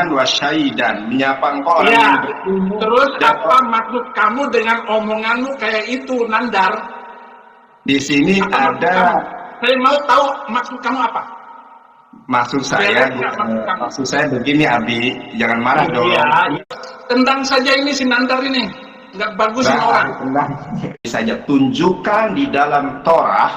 syahidan wa syahidan, menyapa engkau orang Ya, yang berilmu. terus Dan apa maksud kamu dengan omonganmu kayak itu, Nandar? di sini Apa maksud ada kamu? Saya mau tahu maksud kamu apa? maksud Beres saya, nggak maksud kamu? maksud saya begini Abi, jangan marah dong. Iya, tendang saja ini si Nandar ini, nggak bagus sama orang. Saja tunjukkan di dalam Torah,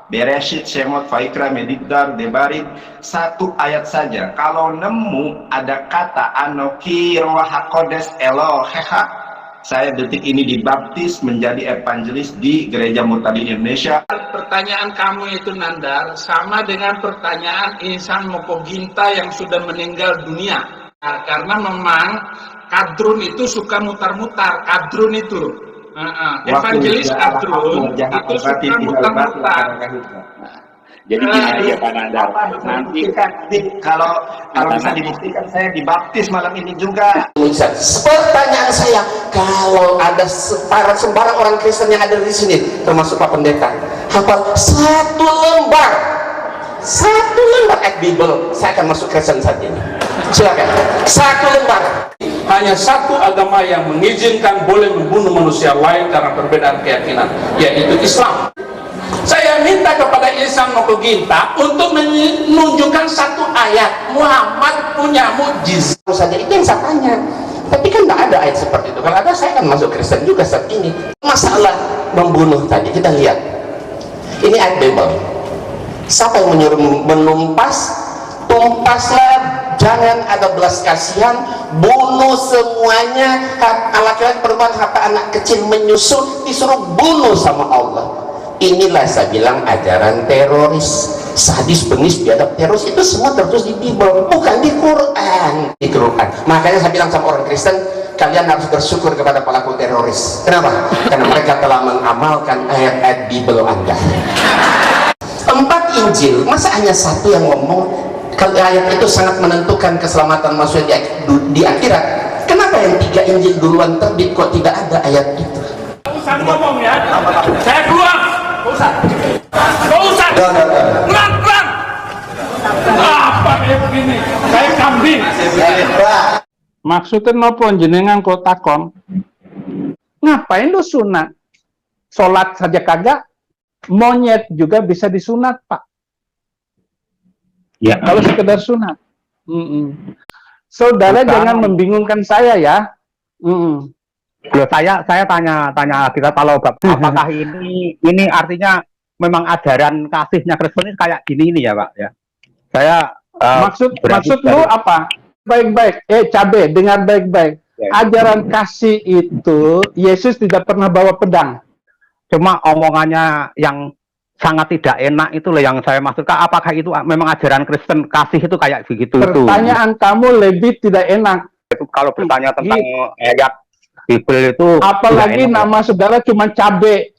Bereshit, Shemot, Vaikra, Medikdar, Debarit, satu ayat saja. Kalau nemu ada kata Anoki Roh HaKodes Eloheha, saya detik ini dibaptis menjadi evangelis di Gereja Murtadin Indonesia. Pertanyaan kamu itu, Nandar, sama dengan pertanyaan Ihsan Mokoginta yang sudah meninggal dunia. Nah, karena memang kadrun itu suka mutar-mutar, kadrun itu. Evangelis kadrun itu suka mutar-mutar. Jadi gini ya Pak Nandar, nanti kalau bisa dibuktikan saya dibaptis malam ini juga. Pertanyaan saya, kalau ada sembarang orang Kristen yang ada di sini, termasuk Pak Pendeta, hafal satu lembar ayat Bible, saya akan masuk Kristen saat ini. Silakan, satu lembar. Hanya satu agama yang mengizinkan boleh membunuh manusia lain karena perbedaan keyakinan, yaitu Islam. Saya minta kepada Ihsan Mokoginta untuk menunjukkan satu ayat Muhammad punya mukjizat Saja itu yang saya tanya. Tapi kan tidak ada ayat seperti itu. Kalau ada, saya akan masuk Kristen juga saat ini. Masalah membunuh tadi, kita lihat. Ini ayat Bible. Siapa yang menyuruh menumpas? Tumpaslah, jangan ada belas kasihan, bunuh semuanya. Laki-laki, perempuan, harta anak kecil menyusul, disuruh bunuh sama Allah. Inilah saya bilang ajaran teroris, sadis, bengis, biadab, teroris itu semua tertulis di Bible, bukan di Quran. Di Quran. Makanya saya bilang sama orang Kristen, kalian harus bersyukur kepada pelaku teroris. Kenapa? Karena mereka telah mengamalkan ayat-ayat Bible Anda. 4 Injil, masa hanya satu yang ngomong? Kalau ayat itu sangat menentukan keselamatan manusia di akhirat. Kenapa yang 3 Injil duluan terbit kok tidak ada ayat itu? Usah ngomong ya, saya keluar. Usah. Pelan. Apa kayak begini? Saya kambing. Maksudnya nopo jenengan kok takon? Ngapain lu sunat? Sholat saja kagak? Monyet juga bisa disunat, Pak. ya, Kalau sekedar sunat. Saudara jangan membingungkan saya ya. Loh, saya tanya kita kalau apakah ini artinya memang ajaran kasihnya Kristen ini kayak gini ini ya Pak ya. Saya maksud lu apa? Baik-baik, Cabe, dengar baik-baik. Ajaran kasih itu Yesus tidak pernah bawa pedang. cuma omongannya yang sangat tidak enak itu loh yang saya maksudkan. Apakah itu memang ajaran Kristen kasih itu kayak begitu? Pertanyaan kamu lebih tidak enak. Itu kalau bertanya tentang ayat Bible itu apalagi nama saudara cuma Cabe.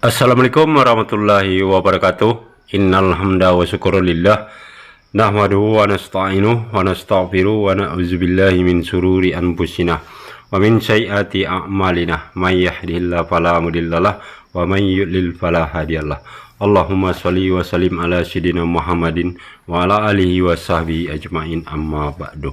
Assalamualaikum warahmatullahi wabarakatuh. Innal hamda wa syukrulillah nahmaduhu wa nasta'inuhu wa nastaghfiruhu wa na'udzubillahi min sururi anfusina wa min sayyiati a'malina may yahdihillahu fala mudhillalah wa may yudlil fala hadiyalah. Allahumma shalli wa sallim ala sayyidina Muhammadin wa ala alihi wa sahbihi ajmain, amma ba'du.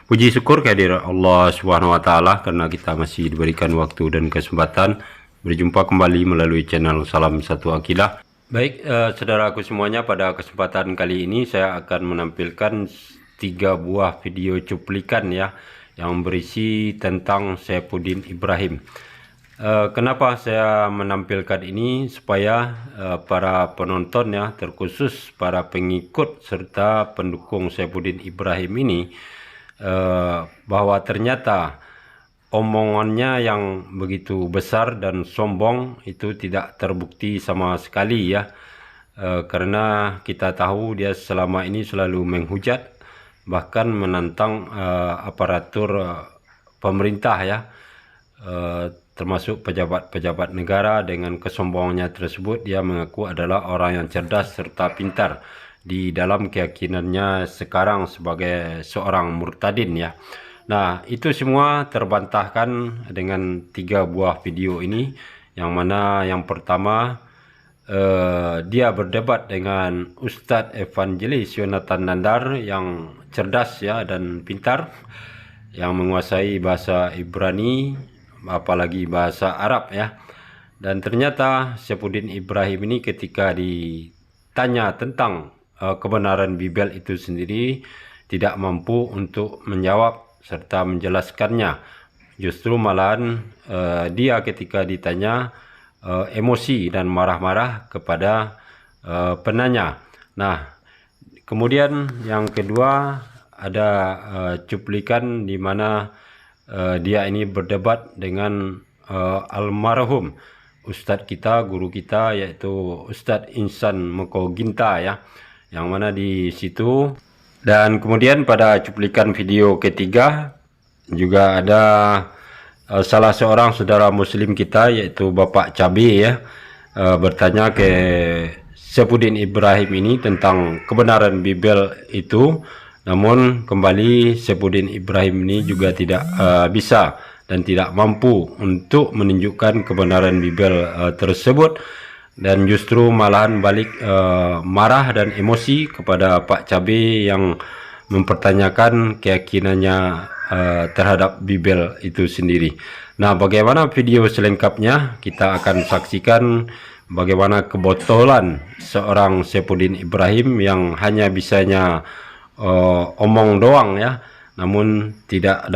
Puji syukur kehadirat Allah Subhanahu wa taala karena kita masih diberikan waktu dan kesempatan berjumpa kembali melalui channel Salam Satu Akidah. Baik, saudaraku semuanya, pada kesempatan kali ini saya akan menampilkan 3 buah video cuplikan ya yang berisi tentang Saifuddin Ibrahim. Kenapa saya menampilkan ini? Supaya para penonton ya, terkhusus para pengikut serta pendukung Saifuddin Ibrahim ini bahwa ternyata omongannya yang begitu besar dan sombong itu tidak terbukti sama sekali ya, karena kita tahu dia selama ini selalu menghujat bahkan menantang aparatur pemerintah ya, termasuk pejabat-pejabat negara. Dengan kesombongannya tersebut dia mengaku adalah orang yang cerdas serta pintar di dalam keyakinannya sekarang sebagai seorang murtadin ya. Nah, itu semua terbantahkan dengan 3 buah video ini, yang mana yang pertama dia berdebat dengan Ustadz Evangelis Yonatan Nandar yang cerdas ya dan pintar, yang menguasai bahasa Ibrani apalagi bahasa Arab ya. Dan ternyata Saifuddin Ibrahim ini ketika ditanya tentang kebenaran Bible itu sendiri tidak mampu untuk menjawab serta menjelaskannya. Justru malahan dia ketika ditanya emosi dan marah-marah kepada penanya. Nah, kemudian yang kedua ada cuplikan di mana dia ini berdebat dengan almarhum Ustadz kita, guru kita, yaitu Ustadz Insan Mokoginta ya, yang mana di situ. Dan kemudian pada cuplikan video ketiga juga ada salah seorang saudara muslim kita, yaitu Bapak Cabe ya, bertanya ke Saifuddin Ibrahim ini tentang kebenaran Bible itu. Namun kembali Saifuddin Ibrahim ini juga tidak bisa dan tidak mampu untuk menunjukkan kebenaran Bible tersebut, dan justru malahan balik marah dan emosi kepada Pak Cabe yang mempertanyakan keyakinannya terhadap Bible itu sendiri. Nah, bagaimana video selengkapnya kita akan saksikan bagaimana kebotolan seorang Saifuddin Ibrahim yang hanya bisanya omong doang ya, namun tidak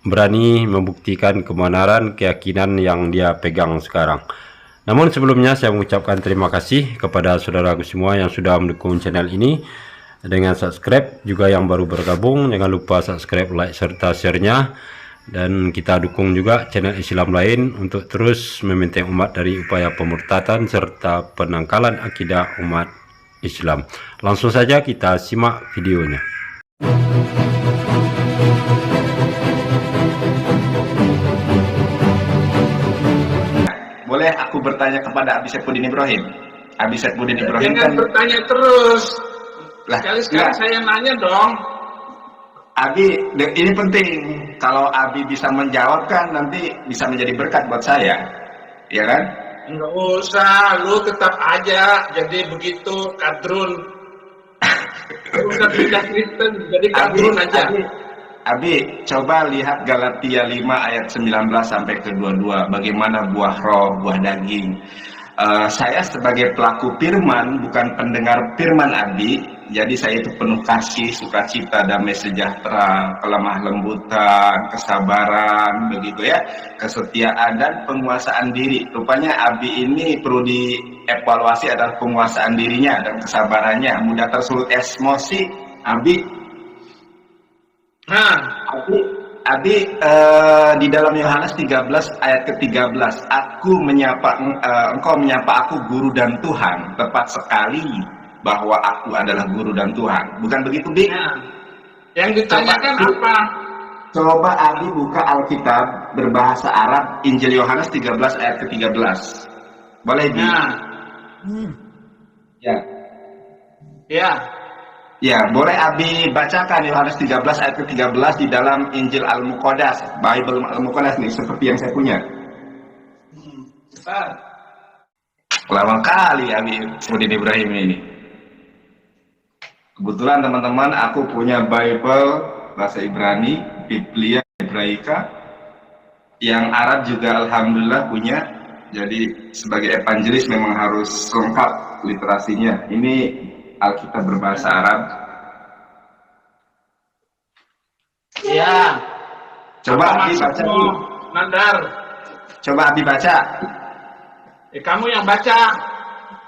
berani membuktikan kebenaran keyakinan yang dia pegang sekarang. Namun sebelumnya saya mengucapkan terima kasih kepada saudaraku semua yang sudah mendukung channel ini dengan subscribe, juga yang baru bergabung jangan lupa subscribe, like serta share-nya, dan kita dukung juga channel Islam lain untuk terus membenteng umat dari upaya pemurtadan serta penangkalan akidah umat Islam. Langsung saja kita simak videonya. Boleh aku bertanya kepada Abi Saifuddin Ibrahim? Abi Saifuddin Ibrahim jangan kan bertanya terus. lah, Sekali-sekali saya nanya dong. Abi, ini penting. Kalau Abi bisa menjawab kan nanti bisa menjadi berkat buat saya, ya kan? Nggak usah, lu tetap aja jadi begitu kadrun. Udah pindah Kristen, jadi kadrun aja. Abi, coba lihat Galatia 5 ayat 19 sampai ke 22. Bagaimana buah roh, buah daging. Saya sebagai pelaku firman, bukan pendengar firman Abi. Jadi saya itu penuh kasih, sukacita, damai sejahtera, kelemah lembutan, kesabaran, begitu ya, kesetiaan dan penguasaan diri. Rupanya Abi ini perlu dievaluasi adalah penguasaan dirinya dan kesabarannya. Mudah tersulut emosi, Abi. Nah, Abi di dalam Yohanes 13 ayat ke-13, engkau menyapa aku guru dan Tuhan. Tepat sekali bahwa aku adalah guru dan Tuhan. Bukan begitu, Bi? nah, yang ditanyakan apa? Coba Abi buka Alkitab berbahasa Arab, Injil Yohanes 13 ayat ke-13. Boleh, Bi? Nah, Ya. ya. Ya, boleh Abi bacakan Yohanes 13 ayat ke-13 di dalam Injil Al-Muqaddas, Bible Al-Muqaddas nih, seperti yang saya punya. Lama kali Abi Saifuddin Ibrahim ini. Kebetulan teman-teman, aku punya Bible bahasa Ibrani, Biblia Hebraika, yang Arab juga alhamdulillah punya. Jadi sebagai evangelis memang harus lengkap literasinya. Ini Alkitab berbahasa Arab. Ya. Coba Abi baca dulu. Nandar. Coba Abi baca. Kamu yang baca.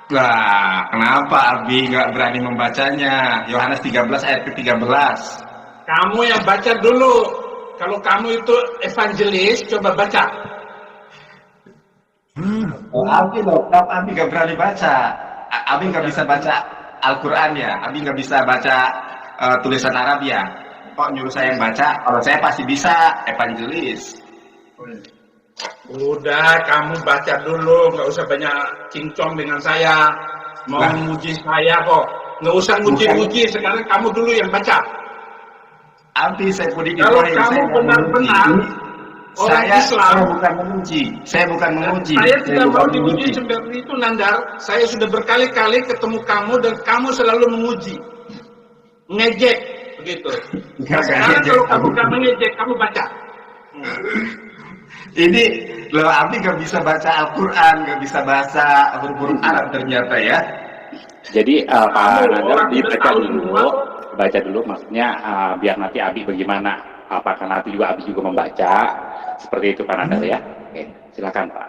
Lah, kenapa Abi nggak berani membacanya? Yohanes 13 ayat ke-13. Kamu yang baca dulu. Kalau kamu itu evangelis, coba baca. Oh, Abi loh, Abi nggak berani baca. Abi nggak bisa baca Al-Quran ya, Abi nggak bisa baca tulisan Arab ya. Kok nyuruh saya yang baca? Kalau saya pasti bisa, evangelis. Udah, kamu baca dulu, nggak usah banyak cincong dengan saya. Mau muji saya kok, nggak usah muji-muji. Sekarang kamu dulu yang baca. Abi Saifuddin Kalau Ibrahim, kamu saya benar-benar orang Islam, saya bukan menguji. Saya bukan menguji. saya tidak mau bukan diuji seperti itu, Nandar. Saya sudah berkali-kali ketemu kamu dan kamu selalu menguji, ngejek begitu. Nah, sekarang kalau kamu gak mengejek, kamu baca. Ini loh, Abi gak bisa baca Al-Quran, gak bisa bahasa huruf-huruf Arab ternyata ya. Jadi Pak Nandar orang dibaca tahu dulu, baca dulu maksudnya biar nanti Abi bagaimana, apakah nanti juga Abi juga membaca seperti itu Pak Nandar ya. Oke, silakan Pak.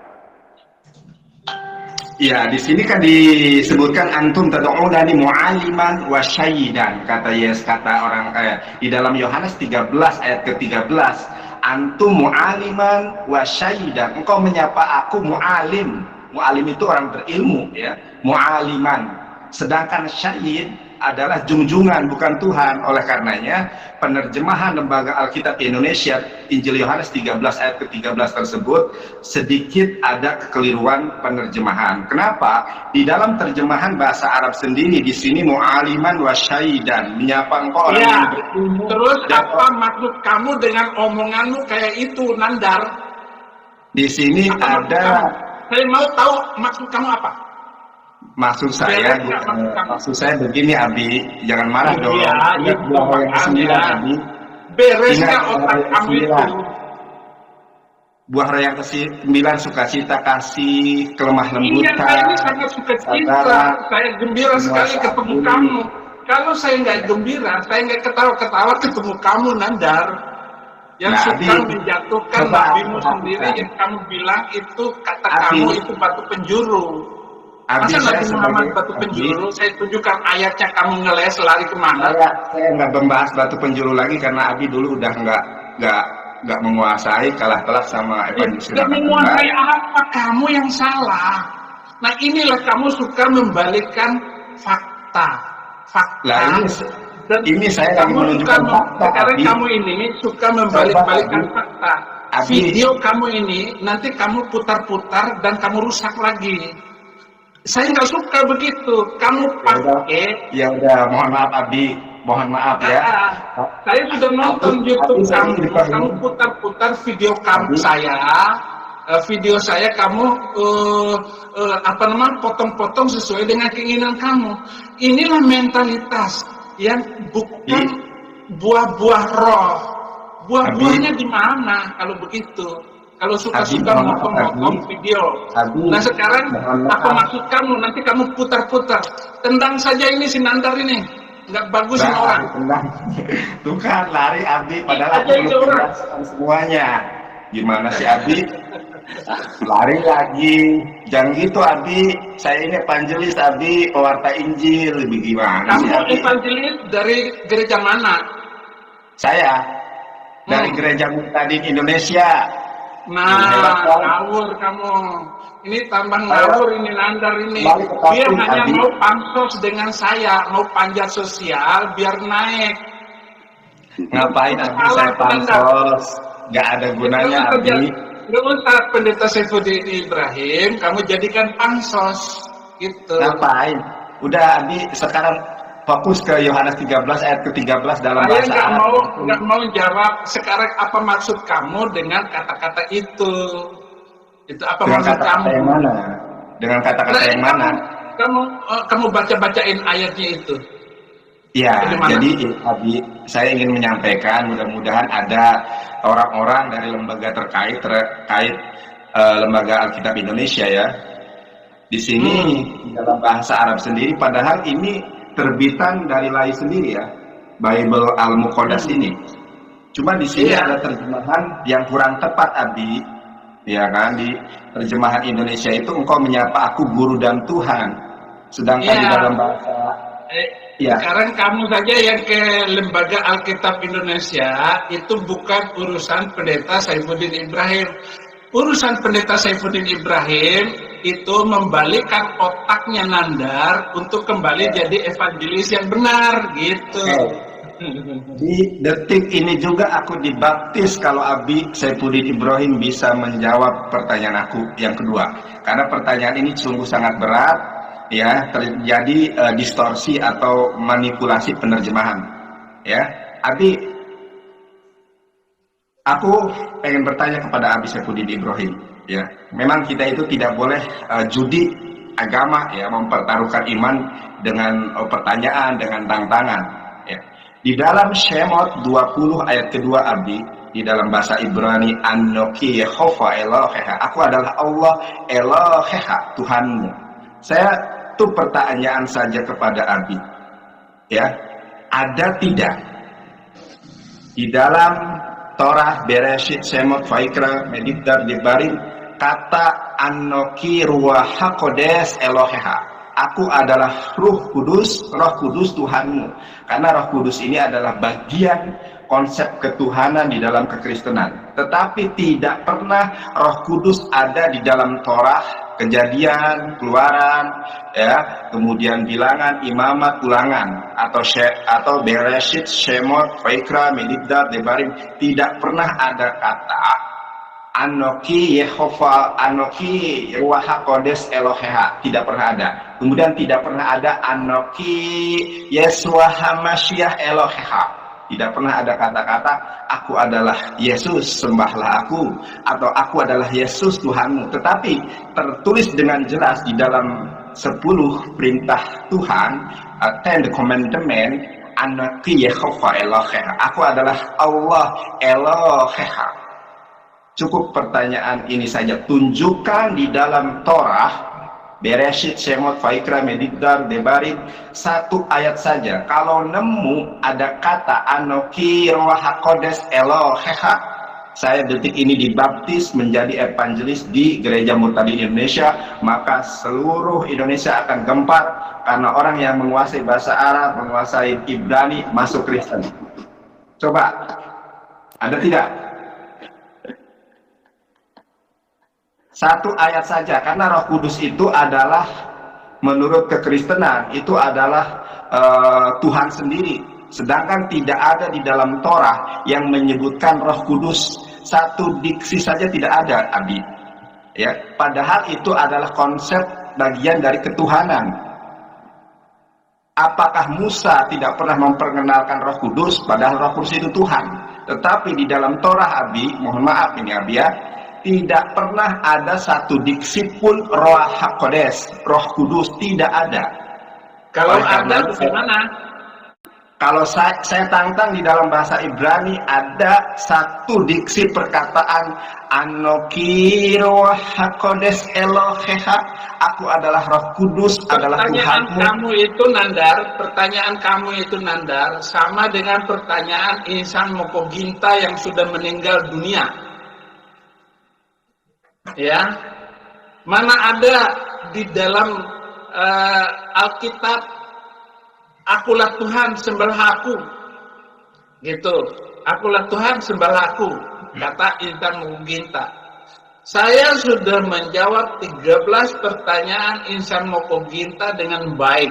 Ya, di sini kan disebutkan antum tad'unani mu'aliman wa syaidan, kata orang di dalam Yohanes 13 ayat ke-13. Antum mu'aliman wa syaidan, engkau menyapa aku mu'alim. Mu'alim itu orang berilmu ya, mu'aliman. Sedangkan syahid adalah junjungan, bukan Tuhan. Oleh karenanya penerjemahan Lembaga Alkitab Indonesia Injil Yohanes 13 ayat ke-13 tersebut sedikit ada kekeliruan penerjemahan. Kenapa? Di dalam terjemahan bahasa Arab sendiri di sini mu'aliman wa syaidan, menyapa engkau orang yang berilmu. Terus apa maksud kamu dengan omonganmu kayak itu, Nandar? Di sini Apa ada saya mau tahu maksud kamu apa? maksud saya begini Abi, jangan marah dong. Iya, Buah yang ke-9 Abi. Beres Ingat, nggak otak kamu itu? Buah yang ke-9 sukacita, kasih, kelemah Iya, lembutan. saya ini sangat suka cinta. Saya gembira sekali ketemu kamu. Kalau saya nggak gembira, saya nggak ketawa-ketawa ketemu kamu, Nandar. Yang Nah, suka Abi, menjatuhkan coba nabimu Abi, sendiri, Abi. yang kamu bilang itu kata Abi. kamu itu batu penjuru. Abi, Masa saya Nabi Muhammad sebagai- batu Abi. penjuru? Saya tunjukkan ayatnya, kamu ngeles lari kemana? Saya nggak membahas batu penjuru lagi karena Abi dulu udah nggak menguasai, kalah telak sama evangelis. Tidak menguasai apa, kamu yang salah. Nah inilah kamu suka membalikkan fakta. Lah ini saya lagi kamu menunjukkan suka fakta. sekarang Abi. kamu ini suka membalik-balikkan Abi. fakta. Abi. Video kamu ini nanti kamu putar-putar dan kamu rusak lagi. Saya nggak suka begitu. Kamu pakai. Ya udah, mohon maaf Abi, mohon maaf ya. Saya sudah nonton Abi, YouTube saya kamu. ingin Kamu putar-putar video kamu Abi. video saya kamu potong-potong sesuai dengan keinginan kamu. Inilah mentalitas yang bukan buah-buah roh. Buah-buahnya di mana kalau begitu? Kalau suka-suka Abi, motong-motong Abi. video. Abi, Nah sekarang mohon maaf. apa maksud kamu? Nanti kamu putar-putar. Tendang saja ini si Nandar ini. Nggak bagus sama orang. Tuh kan lari Abi, padahal Aja aku itu belum orang. jelaskan semuanya. Gimana sih Abi? Lari lagi. Jangan gitu Abi. Saya ini evangelis Abi, pewarta Injil. Lebih gimana sih Kamu Abi? evangelis dari gereja mana? Saya dari Gereja Muhtadin Indonesia. Nah, Hebat, kan? ngawur kamu. Ini tambah ngawur ini Nandar ini. Balik ke Dia topik, hanya Abi. mau pansos dengan saya, mau panjat sosial biar naik. Ngapain Abi Salah, saya pansos? Gak ada gunanya Abi. Nggak usah Pendeta Saifuddin Ibrahim, kamu jadikan pansos. Gitu. Ngapain? Udah Abi sekarang fokus ke Yohanes 13 ayat ke-13 dalam Saya bahasa Arab. nggak mau jawab sekarang apa maksud kamu dengan kata-kata itu. Itu apa Dengan maksud kata-kata kamu? yang mana? Dengan kata-kata Nah, yang mana? Kamu baca-bacain ayatnya itu. Ya, Bagaimana? jadi Abi, saya ingin menyampaikan mudah-mudahan ada orang-orang dari lembaga terkait Lembaga Alkitab Indonesia ya. Di sini dalam bahasa Arab sendiri, padahal ini terbitan dari Lai sendiri ya, Bible Al-Muqaddas ini. Cuma di sini Iya. ada terjemahan yang kurang tepat Abi, ya kan? Di terjemahan Indonesia itu engkau menyapa aku guru dan Tuhan, sedangkan di Iya. dalam bahasa ya. Sekarang kamu saja yang ke Lembaga Alkitab Indonesia itu bukan urusan Pendeta Saifuddin Ibrahim. Urusan Pendeta Saifuddin Ibrahim itu membalikkan otaknya Nandar untuk kembali jadi evangelis yang benar gitu. Di detik ini juga aku dibaptis kalau Abi Saifuddin Ibrahim bisa menjawab pertanyaan aku yang kedua. Karena pertanyaan ini sungguh sangat berat, ya, terjadi distorsi atau manipulasi penerjemahan. Ya, Abi Aku pengen bertanya kepada Abi Saifuddin Ibrahim, ya. Memang kita itu tidak boleh judi agama, ya, mempertaruhkan iman dengan pertanyaan, dengan tantangan, ya. Di dalam Shemot 20 ayat kedua, Abi, di dalam bahasa Ibrani, Anoki Yehova Eloheha, aku adalah Allah Eloheha, Tuhanmu. Saya tuh pertanyaan saja kepada Abi, ya, ada tidak di dalam Torah, Bereshit, Shemot, Vaikra, Medidar, Debarim kata Anoki Ruach HaKodes Eloheha, aku adalah Roh Kudus Tuhanmu. Karena Roh Kudus ini adalah bagian konsep ketuhanan di dalam kekristenan. Tetapi tidak pernah Roh Kudus ada di dalam Torah, Kejadian, Keluaran, ya, kemudian Bilangan, Imamat, Ulangan, atau Bereshit, Shemot, Vaikra, Medidar, Debarim. Tidak pernah ada kata Anoki Yehova, Anoki Ruach HaKodes Eloheha, tidak pernah ada. Kemudian tidak pernah ada Anoki Yeshua HaMashiach Eloheha. Tidak pernah ada kata-kata aku adalah Yesus, sembahlah aku, atau aku adalah Yesus Tuhanmu. Tetapi tertulis dengan jelas di dalam 10 perintah Tuhan, 10 Commandment, Anoki Yehova Eloheha, aku adalah Allah Eloheha. Cukup pertanyaan ini saja, tunjukkan di dalam Torah, Bereshit, Shemot, Vaikra, Medidar, Debarim, satu ayat saja. Kalau nemu ada kata Anoki Ruach HaKodes Eloheha, saya detik ini dibaptis menjadi evangelis di Gereja Murtadin Indonesia, maka seluruh Indonesia akan gempar karena orang yang menguasai bahasa Arab, menguasai Ibrani, masuk Kristen. Coba, ada tidak? Satu ayat saja, karena Roh Kudus itu adalah, menurut kekristenan, itu adalah Tuhan sendiri. Sedangkan tidak ada di dalam Torah yang menyebutkan Roh Kudus. Satu diksi saja tidak ada, Abi. Ya, padahal itu adalah konsep bagian dari ketuhanan. Apakah Musa tidak pernah memperkenalkan Roh Kudus, padahal Roh Kudus itu Tuhan? Tetapi di dalam Torah, Abi, mohon maaf ini Abi ya, tidak pernah ada satu diksi pun Ruach HaKodes, Roh Kudus, tidak ada. Kalau ada bagaimana? Kalau saya tantang di dalam bahasa Ibrani ada satu diksi perkataan Anoki Ruach HaKodes Eloheha, aku adalah Roh Kudus, adalah Tuhanmu. Pertanyaan kamu itu Nandar sama dengan pertanyaan Insan Mokoginta yang sudah meninggal dunia. Ya, mana ada di dalam Alkitab akulah Tuhan sembahlah aku, gitu. Akulah Tuhan sembahlah aku, kata Insan Mokoginta. Saya sudah menjawab 13 pertanyaan Insan Mokoginta dengan baik,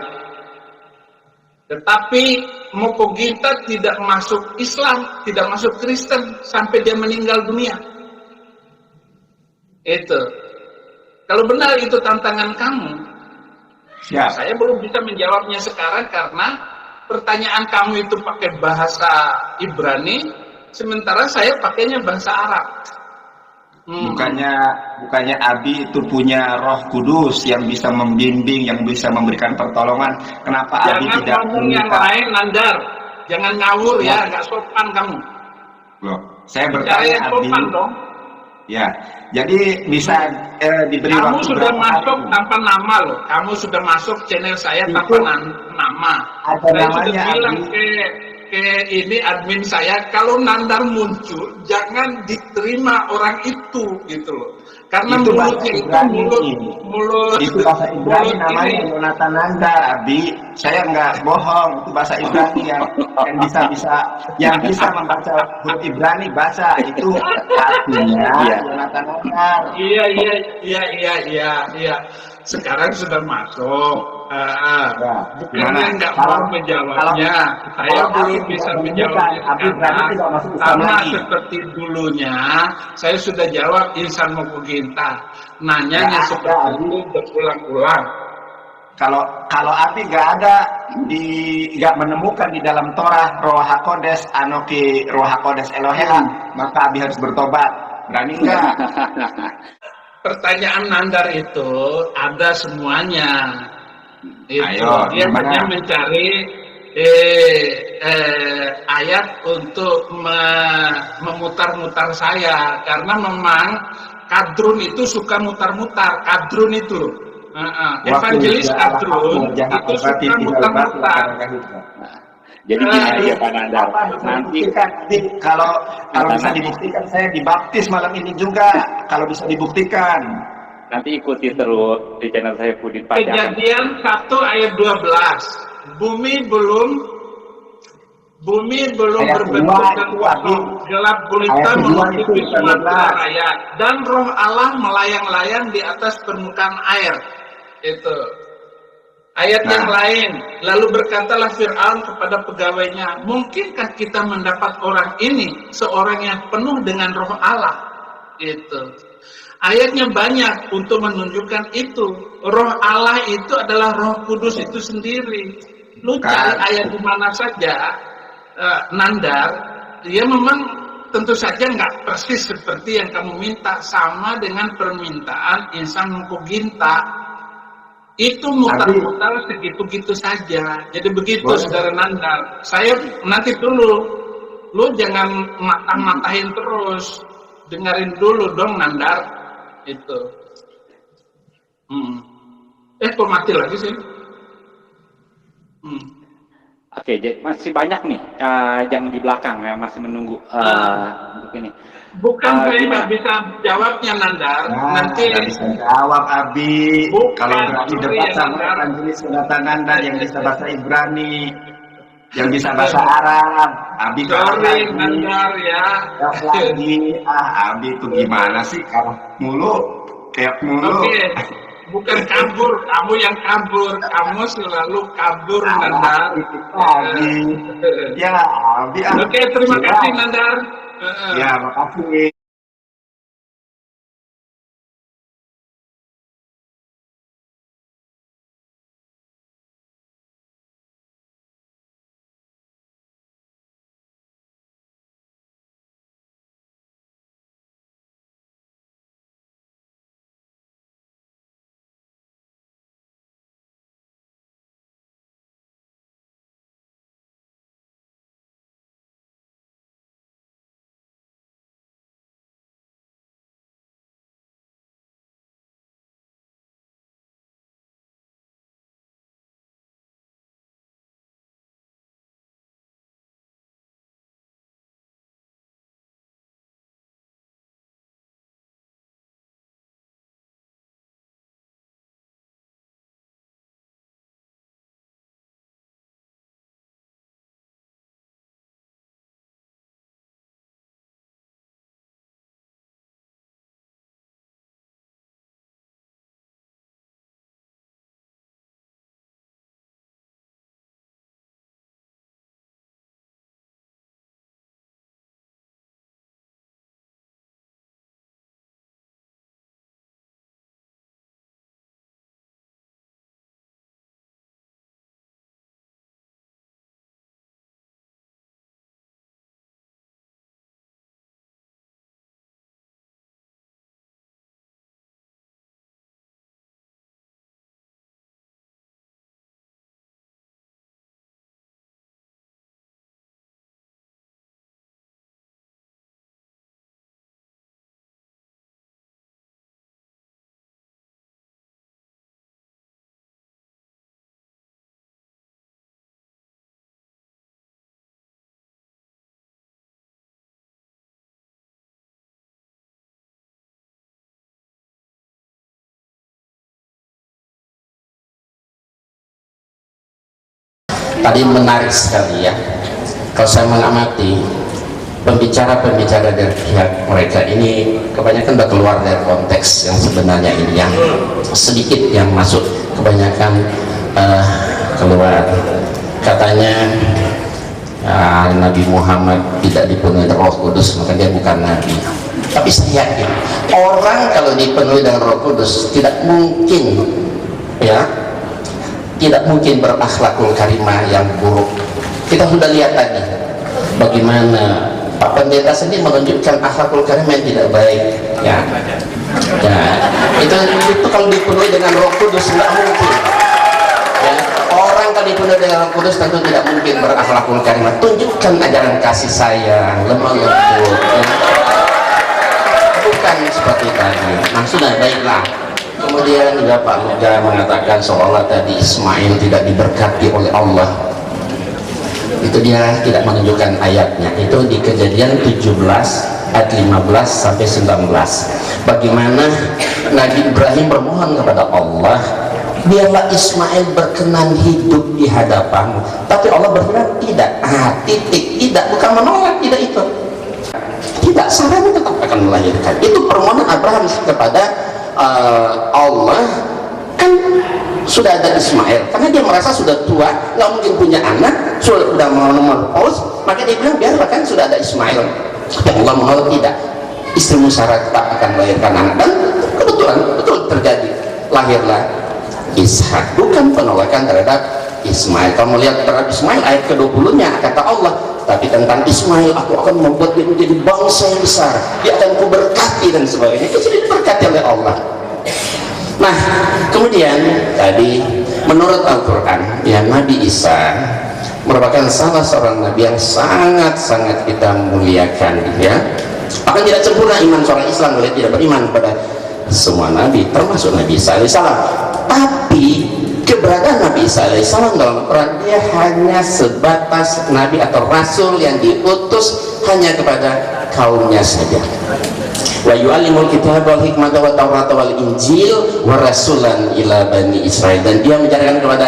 tetapi Mokoginta tidak masuk Islam, tidak masuk Kristen sampai dia meninggal dunia. Itu, kalau benar itu tantangan kamu, ya, saya belum bisa menjawabnya sekarang karena pertanyaan kamu itu pakai bahasa Ibrani, sementara saya pakainya bahasa Arab. Bukannya Abi itu punya Roh Kudus yang bisa membimbing, yang bisa memberikan pertolongan. Kenapa Abi tidak ngomong yang lain, Nandar? Jangan ngawur ya, nggak sopan kamu. Loh, saya bertanya Abi. Dong. Ya, jadi bisa diberi kamu waktu. Sudah masuk tanpa nama loh. Kamu sudah masuk channel saya itu tanpa nama. Ada saya namanya, sudah bilang ke ini admin saya, kalau Nandar muncul jangan diterima orang itu, gitu loh. Karena itu mulutnya mulut itu bahasa Ibrani namanya Yonatan Nandar, Abi. Saya nggak bohong, itu bahasa Ibrani yang bisa membaca huruf Ibrani, baca itu artinya Yonatan Nandar. Iya. Sekarang sudah masuk. Bukannya nggak mau menjawabnya, saya belum bisa menjawabnya karena sama seperti dulunya saya sudah jawab Insan Mokoginta, nanyanya seperti itu berulang-ulang. Kalau Abi nggak ada nggak menemukan di dalam Torah Roh HaKodes anoki Roh HaKodes Eloheha, maka Abi harus bertobat. Berani nggak? Pertanyaan Nandar itu ada semuanya. Ayo, dia gimana? hanya mencari ayat untuk memutar-mutar saya, karena memang kadrun itu suka mutar-mutar. Kadrun itu evangelis kadrun itu suka mutar-mutar. Jadi gini aja Pak Nandar, nanti kalau bisa dibuktikan, saya dibaptis malam ini juga kalau bisa dibuktikan. nanti ikuti terus di channel saya Pudin Pasti akan Kejadian 1 ayat 12. Bumi belum Ayat berbentuk dua, dan itu, kosong, gelap gulita Ayat kedua menutupi itu, semua 12. raya, dan Roh Allah melayang-layang di atas permukaan air. Itu ayat yang lain. Lalu berkatalah Fir'aun kepada pegawainya, mungkinkah kita mendapat orang ini seorang yang penuh dengan Roh Allah? Itu ayatnya banyak untuk menunjukkan itu. Roh Allah itu adalah Roh Kudus itu sendiri. Lu cari ayat di mana saja, Nandar, dia memang tentu saja nggak persis seperti yang kamu minta, sama dengan permintaan Insan Mukoginta. Itu mutar-mutar segitu-gitu saja. Jadi begitu, Saudara Nandar. Saya nanti dulu, lu jangan matah-matahin terus. Dengerin dulu dong, Nandar. Itu. Kok mati lagi sih? Oke, jadi masih banyak nih yang di belakang yang masih menunggu untuk ini. Bukan saya nggak bisa jawabnya, Nandar. Nanti nggak bisa jawab, Abi. Bukan, Kalau berarti debat sama Nandar. evangelis kedatangan dan yang bisa bahasa Ibrani, yang bisa bahasa Arab, Abi kalah sorry, lagi. Nandar ya. Kalah lagi. Abi itu gimana sih? Kalah mulu, kayak mulu. Oke. Bukan kabur, kamu yang kabur. Kamu selalu kabur, Nandar. Abi. Ya, Abi. Oke, terima kasih, Nandar. Ya, makasih. Tadi menarik sekali ya, kalau saya mengamati pembicara-pembicara dari pihak mereka ini kebanyakan udah keluar dari konteks yang sebenarnya ini, yang sedikit yang masuk, kebanyakan keluar. Katanya Nabi Muhammad tidak dipenuhi Roh Kudus, maka dia bukan Nabi. Tapi saya yakin orang kalau dipenuhi dengan Roh Kudus tidak mungkin ya tidak mungkin berakhlakul karimah yang buruk. Kita sudah lihat tadi bagaimana Pak Pendeta sendiri menunjukkan akhlakul karimah yang tidak baik, ya. Itu kalau dipenuhi dengan Roh Kudus tidak mungkin. Ya. Orang kalau dipenuhi dengan Roh Kudus tentu tidak mungkin berakhlakul karimah. Tunjukkan ajaran kasih sayang, lemah lembut, ya. Bukan seperti tadi. Nah, sudah baiklah. Kemudian juga Pak Luga mengatakan seolah tadi Ismail tidak diberkati oleh Allah. Itu dia tidak menunjukkan ayatnya. Itu di Kejadian 17 ayat 15 sampai 19. Bagaimana Nabi Ibrahim bermohon kepada Allah, biarlah Ismail berkenan hidup di hadapanmu. Tapi Allah berfirman tidak. Titik, tidak, bukan menolak, tidak itu. Tidak, Sarah tetap akan melahirkan. Itu permohonan Abraham kepada Allah. Kan sudah ada Ismail, karena dia merasa sudah tua, nggak mungkin punya anak, sudah menopause, maka dia bilang biarlah, kan sudah ada Ismail. Tapi Allah menolak, tidak, istrimu Sarah tak akan melahirkan anak. Dan kebetulan betul terjadi, lahirlah Ishak. Bukan penolakan terhadap Ismail. Kalau melihat terhadap Ismail, ayat ke-20 nya kata Allah, tapi tentang Ismail aku akan membuat dia menjadi bangsa yang besar, dia akan kuberkati dan sebagainya. Itu sudah diberkati oleh Allah. Nah, kemudian tadi menurut Al-Quran, ya, Nabi Isa merupakan salah seorang nabi yang sangat-sangat kita muliakan, ya. Akan tidak sempurna iman seorang Islam boleh tidak beriman pada semua nabi, termasuk Nabi Isa alaihissalam. Tapi keberadaan Nabi Isa alaihissalam dalam Al-Quran, dia hanya sebatas nabi atau rasul yang diutus hanya kepada kaumnya saja. Wa yu'allimul kitab wal hikmata wa tawrata wal injil wa rasulan ila bani Israel. Dan dia mengajarkan kepada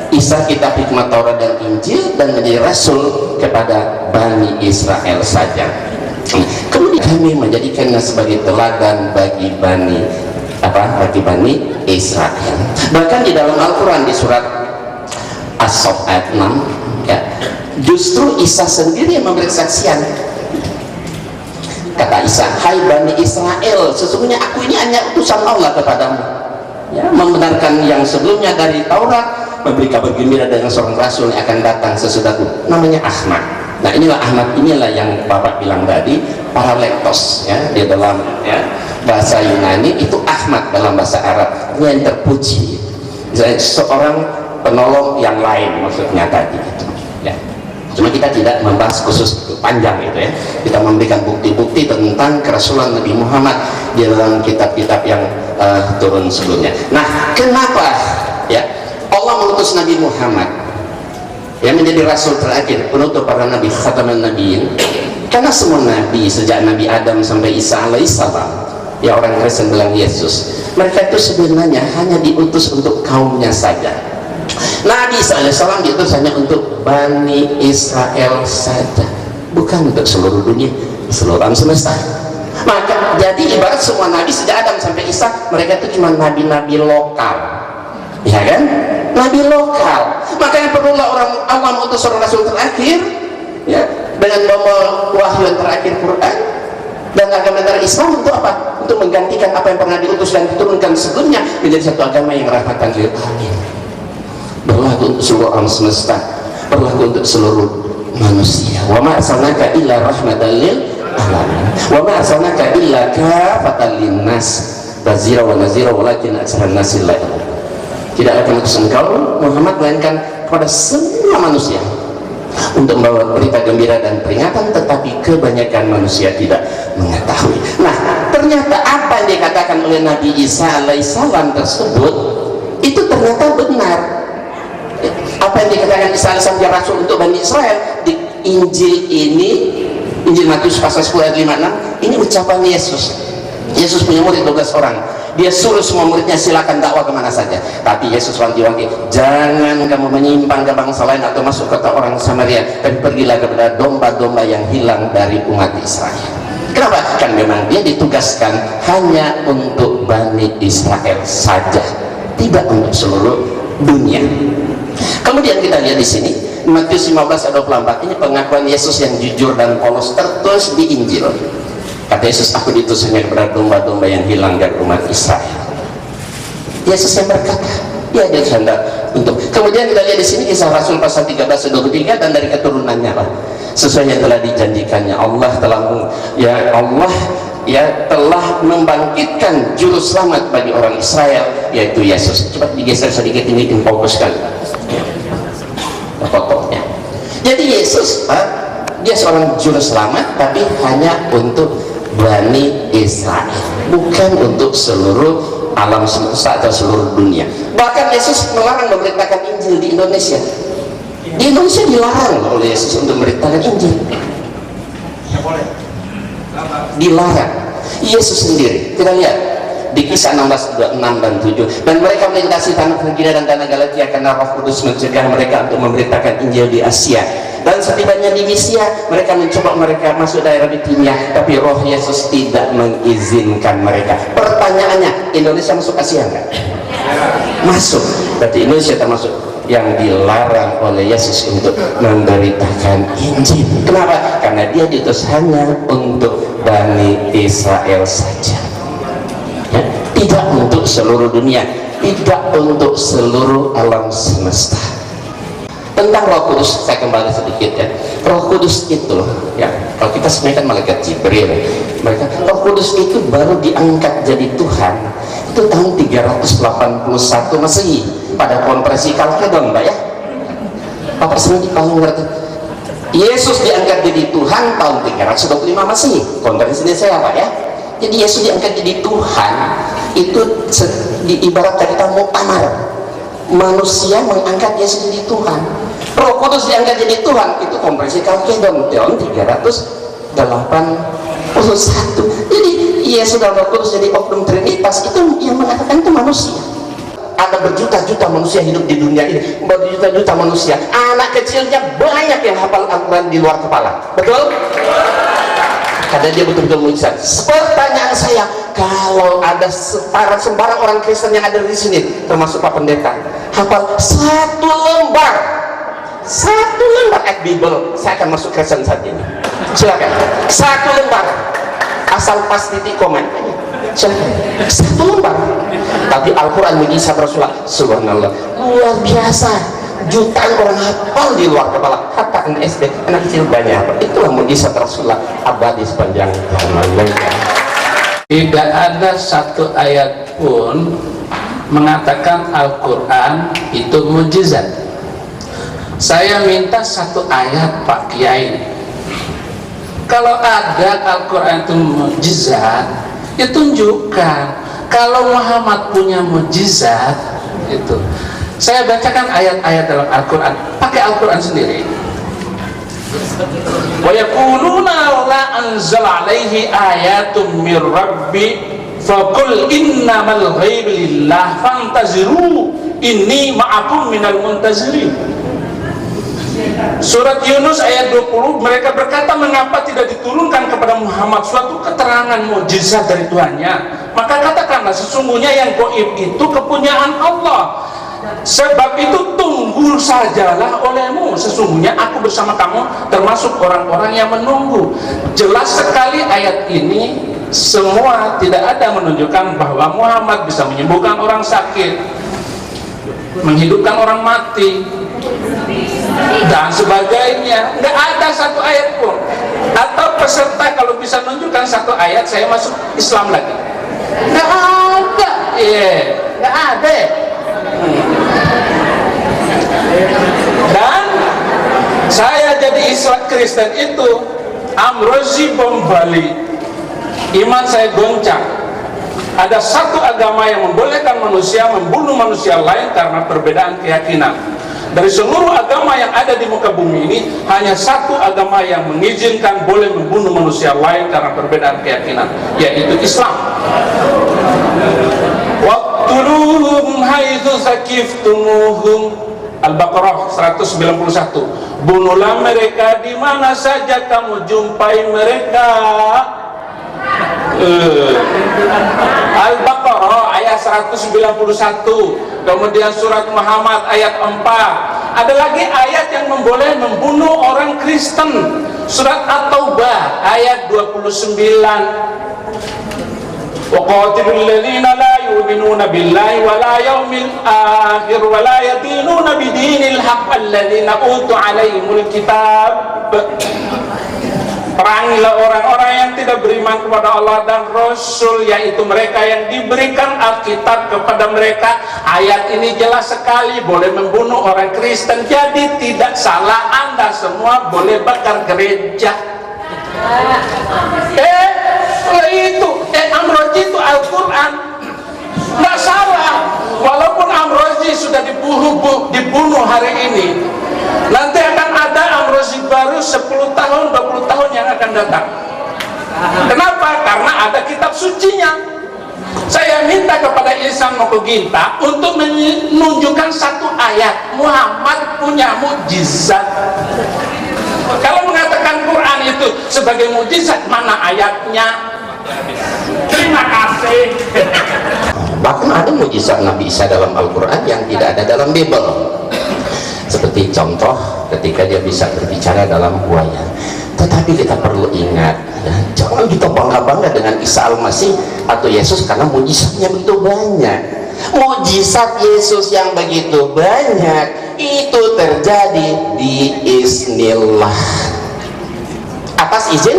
Isa kitab, hikmat, Taurat dan Injil, dan menjadi rasul kepada Bani Israel saja. Kemudian kami menjadikannya sebagai teladan bagi Bani Israel. Bahkan di dalam Al-Quran di surat As-Saff ayat 6, ya, justru Isa sendiri yang memberi kesaksian. Kata Isa, hai Bani Israel, sesungguhnya aku ini hanya utusan Allah kepadamu, ya, membenarkan yang sebelumnya dari Taurat, memberi kabar gembira dengan seorang rasul yang akan datang sesudahku, namanya Ahmad. Nah, inilah Ahmad, inilah yang Bapak bilang tadi, paralektos, ya, di dalam, ya, bahasa Yunani itu Ahmad, dalam bahasa Arab yang terpuji, seorang penolong yang lain maksudnya tadi, gitu, ya. Cuma kita tidak membahas khusus panjang itu, ya. Kita memberikan bukti-bukti tentang kerasulan Nabi Muhammad di dalam kitab-kitab yang turun sebelumnya. Nah, kenapa, ya, Allah mengutus Nabi Muhammad yang menjadi rasul terakhir, penutup para nabi, khataman nabiin? Karena semua nabi sejak Nabi Adam sampai Isa alaihissalam, ya, orang Kristen bilang Yesus, mereka itu sebenarnya hanya diutus untuk kaumnya saja. Nabi Isa alaihissalam diutus hanya untuk Bani Israel saja, bukan untuk seluruh dunia, seluruh alam semesta. Maka jadi ibarat semua nabi sejak Adam sampai Isa, mereka itu cuma nabi-nabi lokal, ya kan, nabi lokal. Makanya perlulah orang Allah mengutus seorang rasul terakhir, ya, dengan nomor wahyu yang terakhir Quran dan agama dari Islam. Untuk apa? Untuk menggantikan apa yang pernah diutus dan diturunkan sebelumnya menjadi satu agama yang rahmatan lil alamin. Berlaku untuk seluruh alam semesta, berlaku untuk seluruh manusia. Wa ma arsalnaka illa rahmatan lil alamin wa ma arsalnaka illa kafatan linnas bazira wa nazira walakin aktsaran nasi la ya'lamun. Tidaklah kami utus engkau Muhammad melainkan kepada semua manusia untuk membawa berita gembira dan peringatan, tetapi kebanyakan manusia tidak mengetahui. Nah, ternyata apa yang dikatakan oleh Nabi Isa alaihissalam tersebut itu ternyata benar. Apa yang dikatakan Isa alaihissalam dia rasul untuk Bani Israel di Injil ini, Injil Matius pasal 10 ayat 56, ini ucapan Yesus. Yesus punya murid 12 orang, dia suruh semua muridnya silakan dakwah kemana saja, tapi Yesus wanti-wanti, jangan kamu menyimpang ke bangsa lain atau masuk kota orang Samaria, dan pergilah kepada domba-domba yang hilang dari umat Israel. Kenapa? Kan memang dia ditugaskan hanya untuk Bani Israel saja, tidak untuk seluruh dunia. Kemudian kita lihat di sini Matius 15 ayat 24, ini pengakuan Yesus yang jujur dan polos tertulis di Injil. Kata Yesus, aku diutus hanya kepada domba-domba yang hilang dari umat Israel. Yesus yang berkata, ya, dia hendak untuk. Kemudian kita lihat di sini Kisah Rasul pasal 13-23, dan dari keturunannya lah sesuai yang telah dijanjikannya. Allah telah membangkitkan juru selamat bagi orang Israel, yaitu Yesus. Coba digeser sedikit ini, fokuskan fotonya. Jadi Yesus dia seorang juru selamat, tapi hanya untuk Bani Israel, bukan untuk seluruh alam semesta atau seluruh dunia. Bahkan Yesus melarang memberitakan Injil di Indonesia. Di Indonesia dilarang oleh Yesus untuk memberitakan Injil. Dilarang. Yesus sendiri, kita lihat di Kisah 16:26 dan 7. Dan mereka melintasi tanah Frigia dan tanah Galatia karena Roh Kudus mencegah mereka untuk memberitakan Injil di Asia. Dan setibanya di Misia, mereka mencoba mereka masuk daerah Bitinia, tapi Roh Yesus tidak mengizinkan mereka. Pertanyaannya, Indonesia masuk Asia enggak? Masuk. Berarti Indonesia termasuk yang dilarang oleh Yesus untuk memberitakan Injil. Kenapa? Karena dia diutus hanya untuk Bani Israel saja, ya? Tidak untuk seluruh dunia, tidak untuk seluruh alam semesta. Tentang Roh Kudus saya kembali sedikit ya. Roh Kudus itu ya, kalau kita sebenarnya kan malaikat Jibril, mereka Roh Kudus itu baru diangkat jadi Tuhan itu tahun 381 Masehi pada konferensi Kalkedon, Mbak ya. Bapak sendiri kalau ngerti, Yesus diangkat jadi Tuhan tahun 325 Masehi, konferensinya saya Pak ya. Jadi Yesus diangkat jadi Tuhan itu diibaratkan kita muktamar, manusia mengangkat Yesus jadi Tuhan. Roh Kudus diangkat jadi Tuhan itu konferensi Kalkedon tahun 381. Jadi Yesus dan Roh Kudus jadi oknum Trinitas itu yang mengatakan itu manusia. Ada berjuta-juta manusia hidup di dunia ini, berjuta-juta manusia, anak kecilnya banyak yang hafal Al-Quran di luar kepala, betul? Karena dia betul-betul mujizat. Pertanyaan saya, kalau ada sembarang orang Kristen yang ada di sini, termasuk Pak Pendeta, hafal satu lembar ayat Bible, saya akan masuk Kristen saat ini. Silakan, satu lembar, asal pas titik komen. Silakan, satu lembar. Tapi Al-Quran mujizat Rasulullah, subhanallah, luar biasa. Jutaan orang hafal di luar kepala, hatta anak SD, anak kecil banyak. Itulah mujizat Rasulullah, abadi sepanjang zaman. Tidak ada satu ayat pun mengatakan Al-Quran itu mujizat. Saya minta satu ayat Pak Kiai, kalau ada Al-Quran itu mujizat, ya tunjukkan. Kalau Muhammad punya mujizat itu, saya bacakan ayat-ayat dalam Al-Quran, pakai Al-Quran sendiri. Wa yaquluna la anzala alaihi ayatun mir rabbi faqul innamal ghaibu lillah fantaziru inni ma'akum minal muntazirin. Surat Yunus ayat 20, mereka berkata, mengapa tidak diturunkan kepada Muhammad suatu keterangan mukjizat dari Tuhannya? Maka katakanlah, sesungguhnya yang gaib itu kepunyaan Allah. Sebab itu tunggu sajalah olehmu, sesungguhnya aku bersama kamu termasuk orang-orang yang menunggu. Jelas sekali ayat ini semua tidak ada menunjukkan bahwa Muhammad bisa menyembuhkan orang sakit, menghidupkan orang mati dan sebagainya. Nggak ada satu ayat pun. Atau peserta kalau bisa menunjukkan satu ayat, saya masuk Islam lagi. Nggak ada, nggak ada. Dan saya jadi Islam Kristen itu amrozi bom Bali, iman saya goncang. Ada satu agama yang membolehkan manusia membunuh manusia lain karena perbedaan keyakinan. Dari seluruh agama yang ada di muka bumi ini, hanya satu agama yang mengizinkan boleh membunuh manusia lain karena perbedaan keyakinan, yaitu Islam. Waqtuluhum haitsu saqiftumuhum, Al-Baqarah 191. Bunuhlah mereka di mana saja kamu jumpai mereka. Al-Baqarah ayat 191. Kemudian surat Muhammad ayat 4. Ada lagi ayat yang memboleh membunuh orang Kristen, surat At-Taubah ayat 29. وَقَاتِلُوا الَّذِينَ لَا yu'minuna billahi wa la yaumil akhir wa la yadinuna bidinil haqq alladziina utu 'alaihimul kitab. Perangilah orang-orang yang tidak beriman kepada Allah dan Rasul, yaitu mereka yang diberikan Alkitab kepada mereka. Ayat ini jelas sekali, boleh membunuh orang Kristen. Jadi tidak salah, Anda semua boleh bakar gereja. Amrozi itu Al-Quran, nggak salah. Walaupun Amrozi sudah dibunuh hari ini, nanti akan ada Amrozi baru 10 tahun, 20 tahun yang akan datang. Kenapa? Karena ada kitab sucinya. Saya minta kepada Ihsan Mokoginta untuk menunjukkan satu ayat. Muhammad punya mukjizat. Kalau mengatakan Quran itu sebagai mukjizat, mana ayatnya? Terima kasih. Bahkan ada mukjizat Nabi Isa dalam Al-Quran yang tidak ada dalam Bible. Seperti contoh ketika dia bisa berbicara dalam buaya. Tetapi kita perlu ingat, ya, jangan kita bangga-bangga dengan Isa Al-Masih atau Yesus karena mukjizatnya begitu banyak. Mukjizat Yesus yang begitu banyak itu terjadi di Iznillah, atas izin.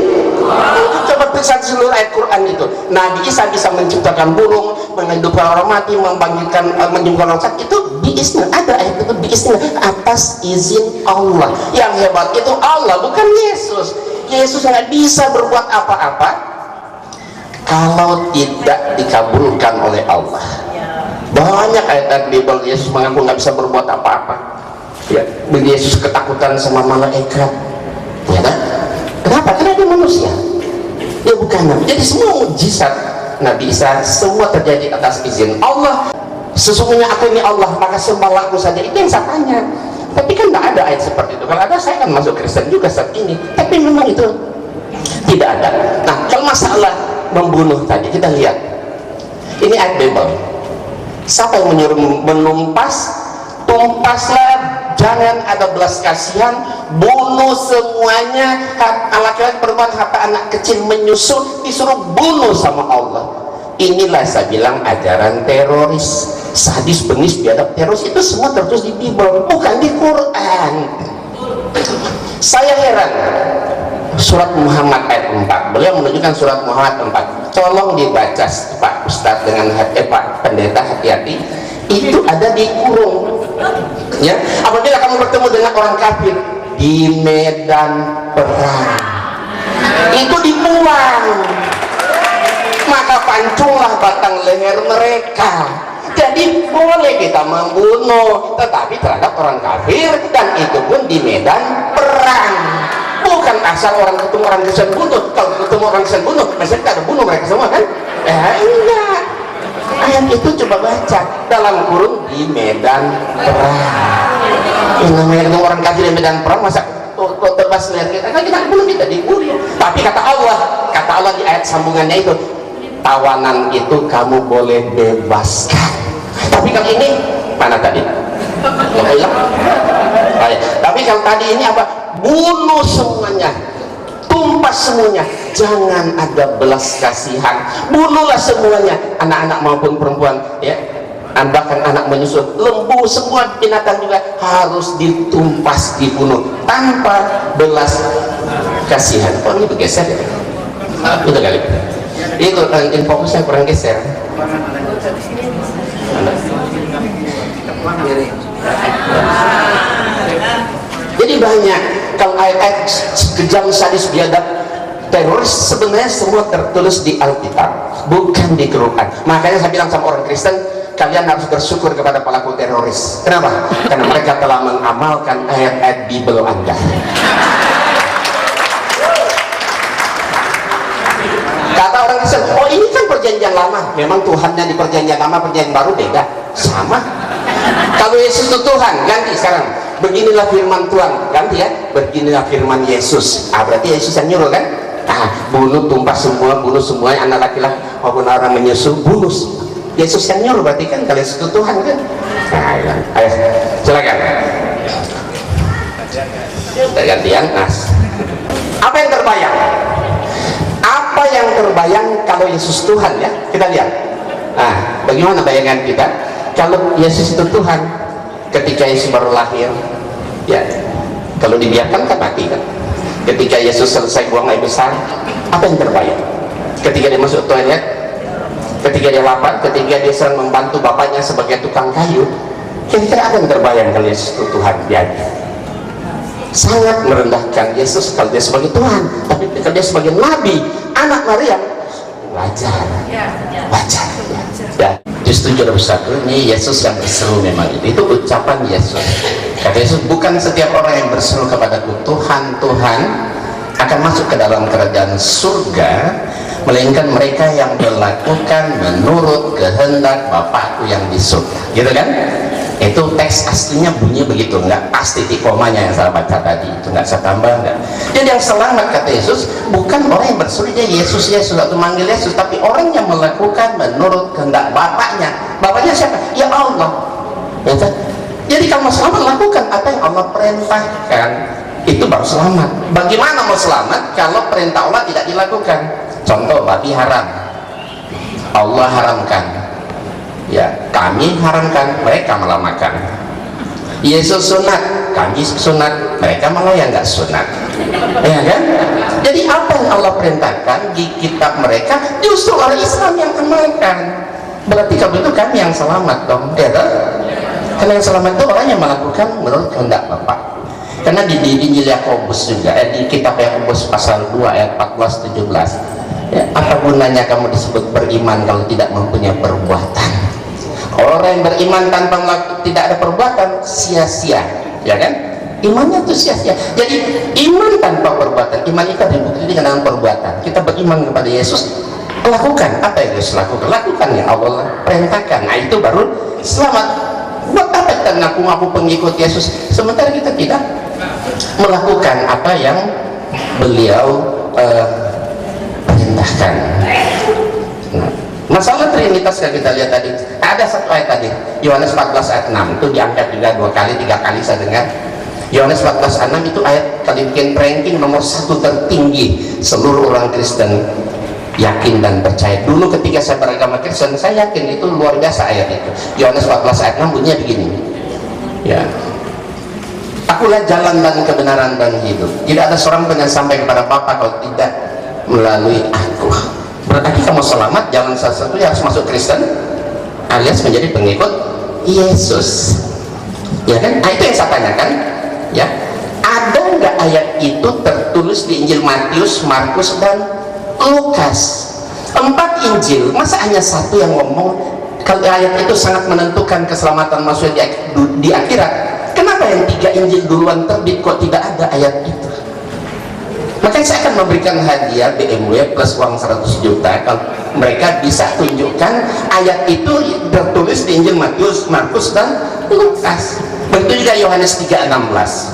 Coba periksa seluruh ayat Quran itu. Nabi Isa bisa menciptakan burung, menghidupkan orang mati, membangkitkan, menyembuhkan orang sakit. Itu biiznillah, ada ayat itu biiznillah, atas izin Allah. Yang hebat itu Allah, bukan Yesus. Yesus nggak bisa berbuat apa-apa kalau tidak dikabulkan oleh Allah. Banyak ayat Bible Yesus mengaku nggak bisa berbuat apa-apa. Ya, Yesus ketakutan sama malaikat. Ya kan? Kenapa? Karena dia manusia. Dia bukan Nabi. Jadi semua mukjizat Nabi Isa semua terjadi atas izin Allah. Sesungguhnya aku ini Allah, maka sembahlah aku saja. Itu yang saya tanya. Tapi kan tidak ada ayat seperti itu. Kalau ada, saya kan masuk Kristen juga saat ini. Tapi memang itu tidak ada. Nah, kalau masalah membunuh tadi, kita lihat. Ini ayat Bible. Siapa yang menyuruh menumpas? Tumpaslah, jangan ada belas kasihan, bunuh semuanya. Laki-laki, perempuan, harta anak kecil menyusul, disuruh bunuh sama Allah. Inilah saya bilang ajaran teroris, sadis, bengis, biadab. Teroris itu semua tertulis di Bible, bukan di Quran. Saya heran, surat Muhammad ayat 4, beliau menunjukkan surat Muhammad 4. Tolong dibaca Pak Ustadz dengan Pak Pendeta, hati-hati. Itu ada di kurung. Ya, apabila kamu bertemu dengan orang kafir di medan perang, itu dibuang, maka pancunglah batang leher mereka. Jadi boleh kita membunuh, tetapi terhadap orang kafir, dan itu pun di medan perang. Bukan asal orang ketemu orang Kristen bunuh. Kalau ketemu orang Kristen bunuh, maksudnya kita ada bunuh mereka semua kan? Enggak. Ayat itu coba baca dalam kurung di medan perang. Yang namanya ketemu orang kafir di medan perang, masa tebas leher kita? Kan kita bunuh, kita dibunuh. Tapi kata Allah di ayat sambungannya itu, tawanan itu kamu boleh bebaskan. Tapi kalau ini mana tadi? Tapi kalau tadi ini apa? Bunuh semuanya, tumpas semuanya, jangan ada belas kasihan, bunuhlah semuanya, anak-anak maupun perempuan, ya, bahkan anak menyusul, lembu, semua binatang juga harus ditumpas, dibunuh tanpa belas kasihan. Oh, ini bergeser ya? Itu kali itu fokusnya kurang geser. Jadi banyak kalau ayat-ayat kejam, sadis, biadab, teroris sebenarnya semua tertulis di Alkitab, bukan di Quran. Makanya saya bilang sama orang Kristen, kalian harus bersyukur kepada pelaku teroris. Kenapa? Karena mereka telah mengamalkan ayat-ayat Bible Anda. Kata orang Kristen, oh ini kan perjanjian lama. Memang Tuhannya di perjanjian lama, perjanjian baru beda. Sama. Kalau Yesus itu Tuhan, ganti sekarang. Beginilah firman Tuhan, ganti ya. Beginilah firman Yesus. Berarti Yesus yang nyuruh kan? Bunuh, tumpas semua, bunuh semuanya, anak laki-laki maupun orang menyusul, bunuh. Yesus yang nyuruh, berarti kan kalau Yesus itu Tuhan kan? Ayo, silakan. Gantian, apa yang terbayang? Apa yang terbayang kalau Yesus Tuhan ya? Kita lihat. bagaimana bayangan kita kalau Yesus itu Tuhan? Ketika Yesus baru lahir, ya, kalau dibiarkan kan mati kan. Ketika Yesus selesai buang air besar, apa yang terbayang? Ketika dia masuk toilet, ketika dia lapar, ketika dia sedang membantu bapaknya sebagai tukang kayu, kira-kira apa yang terbayang kalau Yesus itu Tuhan? Dia sangat merendahkan Yesus kalau dia sebagai Tuhan, tapi kalau dia sebagai Nabi, anak Maryam, wajar, wajar. Ya, justru jodoh besarku ini Yesus yang berseru memang itu ucapan Yesus. Kata Yesus, bukan setiap orang yang berseru kepadaku Tuhan, Tuhan akan masuk ke dalam kerajaan surga, melainkan mereka yang melakukan menurut kehendak Bapakku yang di surga. Gitu kan? Itu teks aslinya bunyi begitu, nggak pasti titik komanya yang saya baca tadi itu nggak saya tambah nggak. Jadi yang selamat kata Yesus bukan orang yang berseru Yesus Yesus atau manggil Yesus, tapi orang yang melakukan menurut kehendak Bapaknya. Bapaknya siapa? Ya Allah. Ya, kan? Jadi kalau mau selamat lakukan apa yang Allah perintahkan, itu baru selamat. Bagaimana mau selamat kalau perintah Allah tidak dilakukan? Contoh, babi haram, Allah haramkan, ya kami haramkan, mereka malah makan. Yesus sunat, kami sunat, mereka malah yang nggak sunat, ya kan? Jadi apa yang Allah perintahkan di kitab mereka justru orang Islam yang amalkan. Berarti kalau itu kami yang selamat dong, ya kan? Karena yang selamat itu orang yang melakukan menurut kehendak Bapak. Karena di Injil Yakobus juga, di kitab Yakobus pasal 2 ayat 14-17, ya, apa gunanya kamu disebut beriman kalau tidak mempunyai perbuatan? Orang yang beriman tanpa tidak ada perbuatan sia-sia, ya kan? Imannya itu sia-sia. Jadi iman tanpa perbuatan, iman itu dibuktikan dengan perbuatan. Kita beriman kepada Yesus, lakukan apa yang Yesus lakukan, lakukan yang Allah perintahkan. Nah itu baru selamat. Buat apa kita ngaku-ngaku pengikut Yesus sementara kita tidak melakukan apa yang beliau perintahkan? Nah, masalah Trinitas yang kita lihat tadi, ada satu ayat tadi, Yohanes 14 ayat 6, itu diangkat juga 2 kali 3 kali saya dengar. Yohanes 14 ayat 6 itu ayat kali bikin ranking nomor 1 tertinggi seluruh orang Kristen yakin dan percaya. Dulu ketika saya beragama Kristen, saya yakin itu luar biasa ayat itu. Yohanes 14 ayat 6 bunyinya begini, ya, akulah jalan dan kebenaran dan hidup, tidak ada seorang pun yang sampai kepada Bapa kalau tidak melalui aku. Berarti kamu selamat jalan satu yang harus masuk Kristen alias menjadi pengikut Yesus, ya kan? Nah, itu yang saya tanyakan, ya, ada nggak ayat itu tertulis di Injil Matius, Markus dan Lukas? 4 Injil, masa hanya satu yang ngomong kalau ayat itu sangat menentukan keselamatan manusia di akhirat? Kenapa yang 3 Injil duluan terbit kok tidak ada ayat itu? Makanya saya akan memberikan hadiah BMW plus uang 100 juta kalau mereka bisa tunjukkan ayat itu tertulis di Injil Matius, Markus dan Lukas. Begitu juga Yohanes 3:16.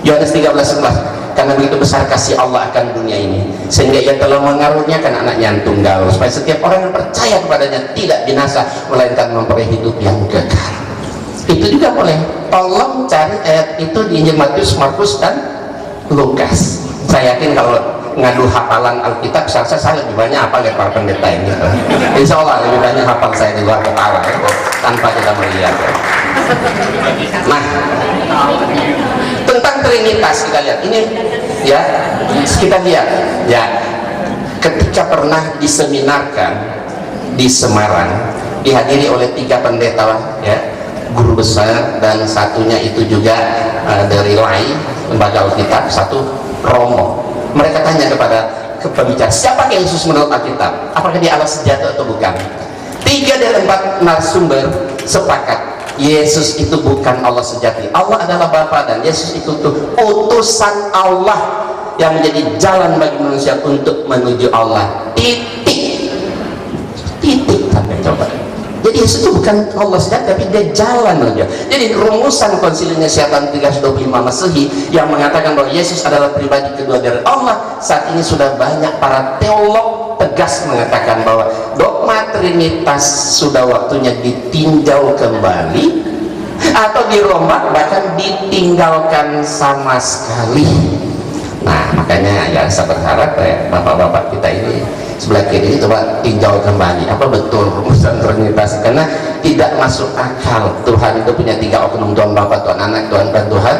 Yohanes 13:11, karena begitu besar kasih Allah akan dunia ini sehingga ia telah mengaruniakan anaknya yang tunggal supaya setiap orang yang percaya kepadanya tidak binasa melainkan memperoleh hidup yang kekal. Itu juga boleh. Tolong cari ayat itu di Injil Matius, Markus dan Lukas. Saya yakin kalau ngadu hafalan Alkitab saya lebih banyak hafal dari para pendeta ini. Insya Allah lebih banyak hafal saya di luar kepala tanpa kita melihat. Nah, tentang Trinitas kita lihat ini, ya, kita lihat, ya, ketika pernah diseminarkan di Semarang, dihadiri oleh 3 pendeta, ya, guru besar, dan satunya itu juga dari LAI, lembaga Alkitab, satu Romo. Mereka tanya kepada pembicara, siapa Yesus menurut Alkitab? Apakah dia Allah sejati atau bukan? 3 dari 4 narasumber sepakat Yesus itu bukan Allah sejati. Allah adalah Bapa dan Yesus itu tuh utusan Allah yang menjadi jalan bagi manusia untuk menuju Allah. Titik. Titik sampai coba. Jadi Yesus itu bukan Allah sejati, tapi dia jalan aja. Jadi rumusan Konsili Nisia tahun 325 Masehi yang mengatakan bahwa Yesus adalah pribadi kedua dari Allah, saat ini sudah banyak para teolog tegas mengatakan bahwa dogma Trinitas sudah waktunya ditinjau kembali atau dirombak, bahkan ditinggalkan sama sekali. Nah, makanya ya saya berharap ya bapak-bapak kita ini sebelah kiri coba tinjau kembali apa betul rumusan Trinitas, karena tidak masuk akal Tuhan itu punya 3 oknum, Tuhan Bapa, Tuhan Anak, Tuhan dan Tuhan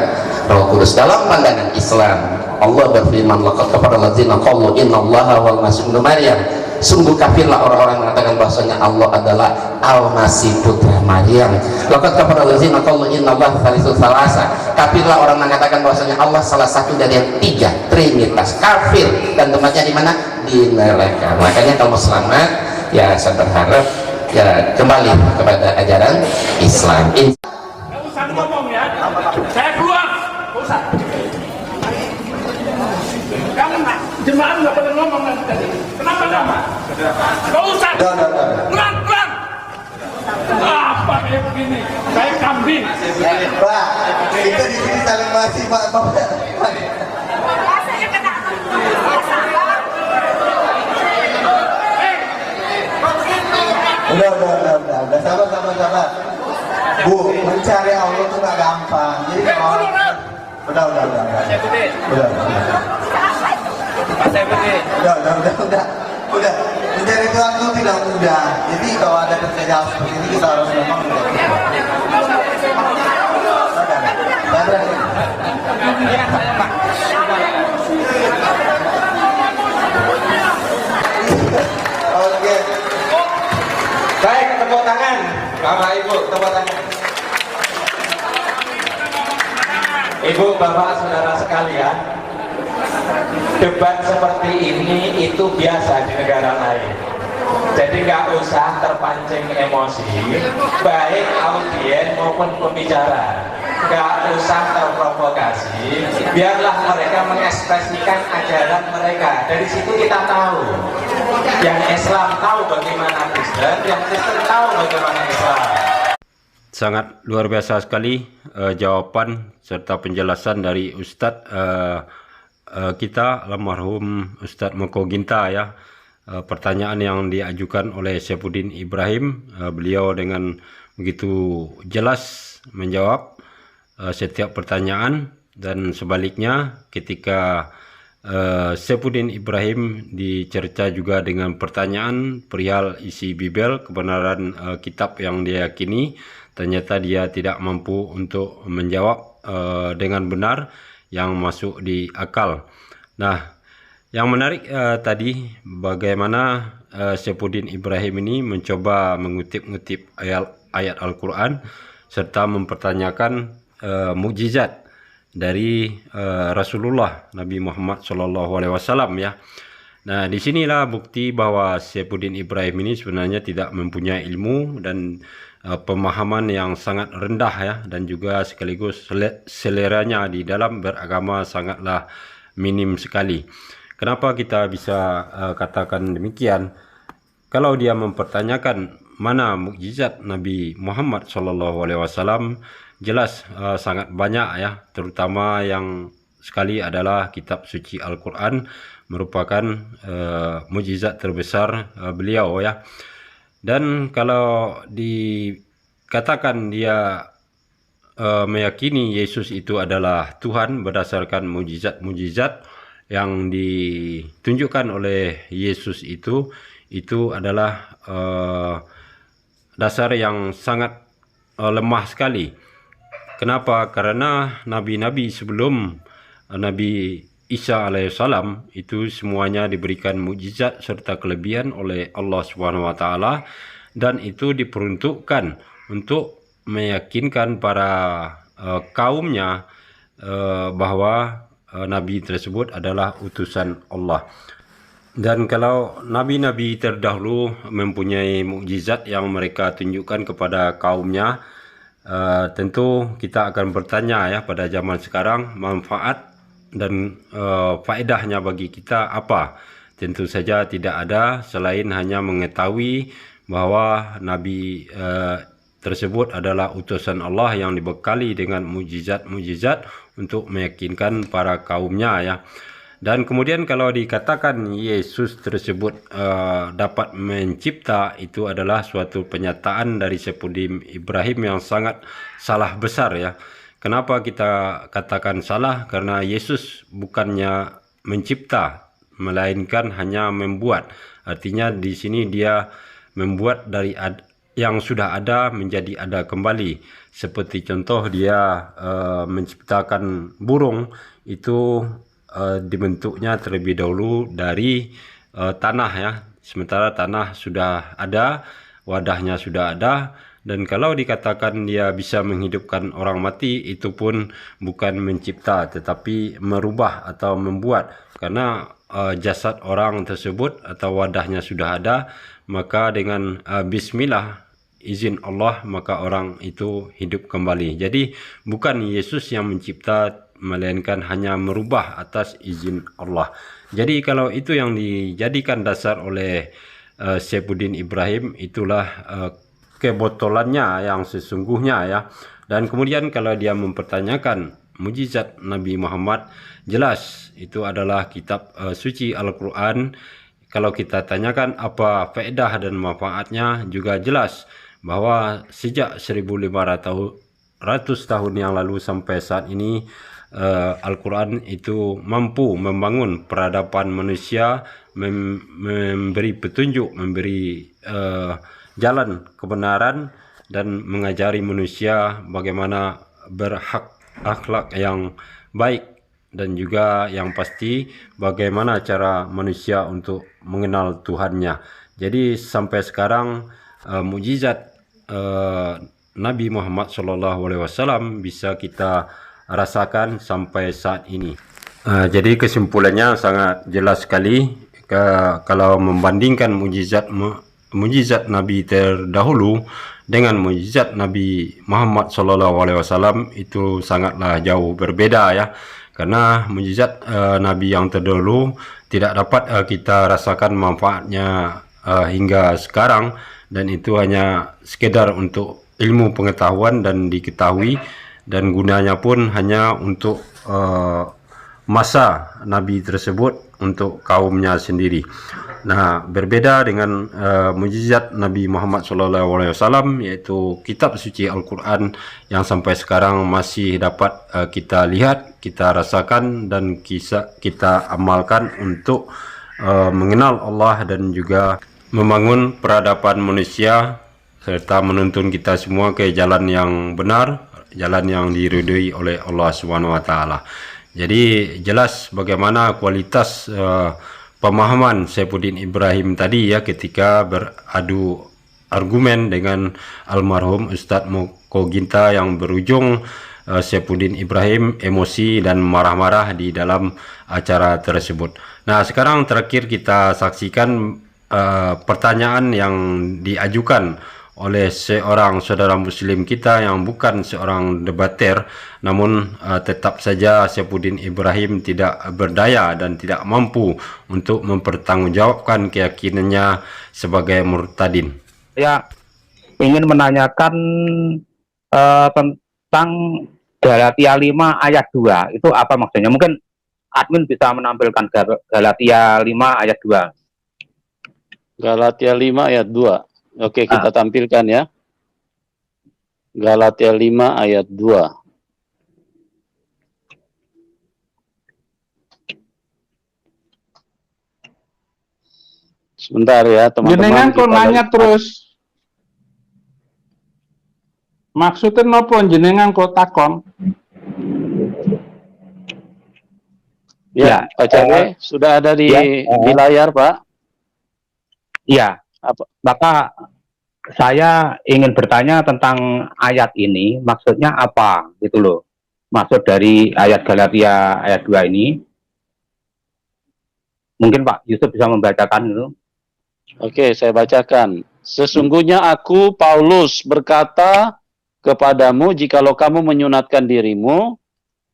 Roh Kudus. Dalam pandangan Islam Allah berfirman, laqad kafara alladzina qalu innallaha wal masih ibnu Maryam, sungguh kafirlah orang-orang mengatakan bahwasanya Allah adalah Al-Masih putra Maryam. Laqad kafara alladzina qalu innallaha thalithu tsalasa, kafirlah orang mengatakan bahwasanya Allah salah satu dari yang 3 Trinitas. Kafir, dan tempatnya di mana? Di neraka. Makanya kalau selamat ya saya berharap ya kembali kepada ajaran Islam. Nggak usah ngomong ya, saya keluar. Nggak usah. Kamu jemaah nggak boleh ngomong nanti tadi. Kenapa lama? Nggak usah. Keluar. Apa kayak begini? Saya kambing. Pak, kita di sini saling masih Pak. Udah, sabar. Bu, mencari Allah itu nggak gampang. Jadi kalau udah. Udah. Mencari Tuhan itu tidak mudah. Jadi kalau ada pekerjaan seperti ini kita harus memang Oke. Baik, tepuk tangan. Bapak Ibu, tepuk tangan. Ibu, Bapak, Saudara sekalian, debat seperti ini itu biasa di negara lain. Jadi nggak usah terpancing emosi, baik audien maupun pembicara. Nggak usah terprovokasi, biarlah mereka mengekspresikan ajaran mereka. Dari situ kita tahu, yang Islam tahu bagaimana Kristen, yang Kristen tahu bagaimana Islam. Sangat luar biasa sekali jawaban serta penjelasan dari Ustadz kita almarhum Ustadz Moko Ginta ya. Pertanyaan yang diajukan oleh Saifuddin Ibrahim, beliau dengan begitu jelas menjawab setiap pertanyaan, dan sebaliknya ketika Saifuddin Ibrahim dicerca juga dengan pertanyaan perihal isi Bibel, kebenaran kitab yang dia yakini, ternyata dia tidak mampu untuk menjawab dengan benar yang masuk di akal. Nah, yang menarik tadi bagaimana Saifuddin Ibrahim ini mencoba mengutip-ngutip ayat Al-Quran serta mempertanyakan mukjizat dari Rasulullah Nabi Muhammad SAW ya. Nah, disinilah bukti bahwa Saifuddin Ibrahim ini sebenarnya tidak mempunyai ilmu dan pemahaman yang sangat rendah ya, dan juga sekaligus seleranya di dalam beragama sangatlah minim sekali. Kenapa kita bisa katakan demikian? Kalau dia mempertanyakan mana mukjizat Nabi Muhammad SAW, jelas sangat banyak ya, terutama yang sekali adalah kitab suci Al-Quran merupakan mukjizat terbesar beliau ya. Dan kalau dikatakan dia meyakini Yesus itu adalah Tuhan berdasarkan mukjizat-mukjizat yang ditunjukkan oleh Yesus itu adalah dasar yang sangat lemah sekali. Kenapa? Karena nabi-nabi sebelum Nabi Isa alaihissalam itu semuanya diberikan mukjizat serta kelebihan oleh Allah SWT, dan itu diperuntukkan untuk meyakinkan para kaumnya bahwa nabi tersebut adalah utusan Allah. Dan kalau nabi-nabi terdahulu mempunyai mukjizat yang mereka tunjukkan kepada kaumnya, tentu kita akan bertanya ya, pada zaman sekarang manfaat dan faedahnya bagi kita apa? Tentu saja tidak ada selain hanya mengetahui bahwa nabi tersebut adalah utusan Allah yang dibekali dengan mukjizat-mukjizat untuk meyakinkan para kaumnya ya. Dan kemudian kalau dikatakan Yesus tersebut dapat mencipta, itu adalah suatu penyataan dari Saifuddin Ibrahim yang sangat salah besar ya. Kenapa kita katakan salah? Karena Yesus bukannya mencipta, melainkan hanya membuat. Artinya di sini dia membuat dari yang sudah ada menjadi ada kembali. Seperti contoh dia menciptakan burung itu dibentuknya terlebih dahulu dari tanah ya. Sementara tanah sudah ada, wadahnya sudah ada, dan kalau dikatakan dia bisa menghidupkan orang mati, itu pun bukan mencipta tetapi merubah atau membuat, karena jasad orang tersebut atau wadahnya sudah ada, maka dengan bismillah, izin Allah, maka orang itu hidup kembali. Jadi bukan Yesus yang mencipta, melainkan hanya merubah atas izin Allah. Jadi kalau itu yang dijadikan dasar oleh Saifuddin Ibrahim, itulah kebotolannya yang sesungguhnya ya. Dan kemudian kalau dia mempertanyakan mujizat Nabi Muhammad, jelas itu adalah kitab suci Al-Quran. Kalau kita tanyakan apa faedah dan manfaatnya, juga jelas bahwa sejak 1500 tahun yang lalu sampai saat ini, Al-Quran itu mampu membangun peradaban manusia, memberi petunjuk, memberi jalan kebenaran, dan mengajari manusia bagaimana berakhlak yang baik, dan juga yang pasti bagaimana cara manusia untuk mengenal Tuhannya. Jadi sampai sekarang mukjizat Nabi Muhammad SAW bisa kita rasakan sampai saat ini. Jadi kesimpulannya sangat jelas sekali. Kalau membandingkan mujizat Nabi terdahulu dengan mujizat Nabi Muhammad SAW, itu sangatlah jauh berbeda ya. Karena mujizat Nabi yang terdahulu tidak dapat kita rasakan manfaatnya hingga sekarang, dan itu hanya sekedar untuk ilmu pengetahuan dan diketahui, dan gunanya pun hanya untuk masa Nabi tersebut, untuk kaumnya sendiri. Nah, berbeda dengan mujizat Nabi Muhammad SAW, yaitu kitab suci Al-Quran yang sampai sekarang masih dapat kita lihat, kita rasakan, dan kita amalkan untuk mengenal Allah dan juga membangun peradaban manusia, serta menuntun kita semua ke jalan yang benar, jalan yang diridhoi oleh Allah SWT. Jadi jelas bagaimana kualitas pemahaman Saifuddin Ibrahim tadi ya, ketika beradu argumen dengan almarhum Ustadz Moko Ginta, yang berujung Saifuddin Ibrahim emosi dan marah-marah di dalam acara tersebut. Nah, sekarang terakhir kita saksikan pertanyaan yang diajukan oleh seorang saudara muslim kita yang bukan seorang debater, namun tetap saja Saifuddin Ibrahim tidak berdaya dan tidak mampu untuk mempertanggungjawabkan keyakinannya sebagai murtadin. Saya ingin menanyakan tentang Galatia 5 ayat 2, itu apa maksudnya? Mungkin admin bisa menampilkan Galatia 5 ayat 2. Galatia 5 ayat 2. Oke, kita tampilkan ya. Galatia 5 ayat 2. Sebentar ya, teman-teman. Jenengan kok nanya terus. Maksudnya nopo jenengan kok takon? Ya, Pak Cawe, sudah ada di layar, Pak. Iya. Maka saya ingin bertanya tentang ayat ini, maksudnya apa gitu loh. Maksud dari ayat Galatia ayat 2 ini. Mungkin Pak Yusuf bisa membacakan itu. Oke, saya bacakan. Sesungguhnya aku, Paulus, berkata kepadamu, jikalau kamu menyunatkan dirimu,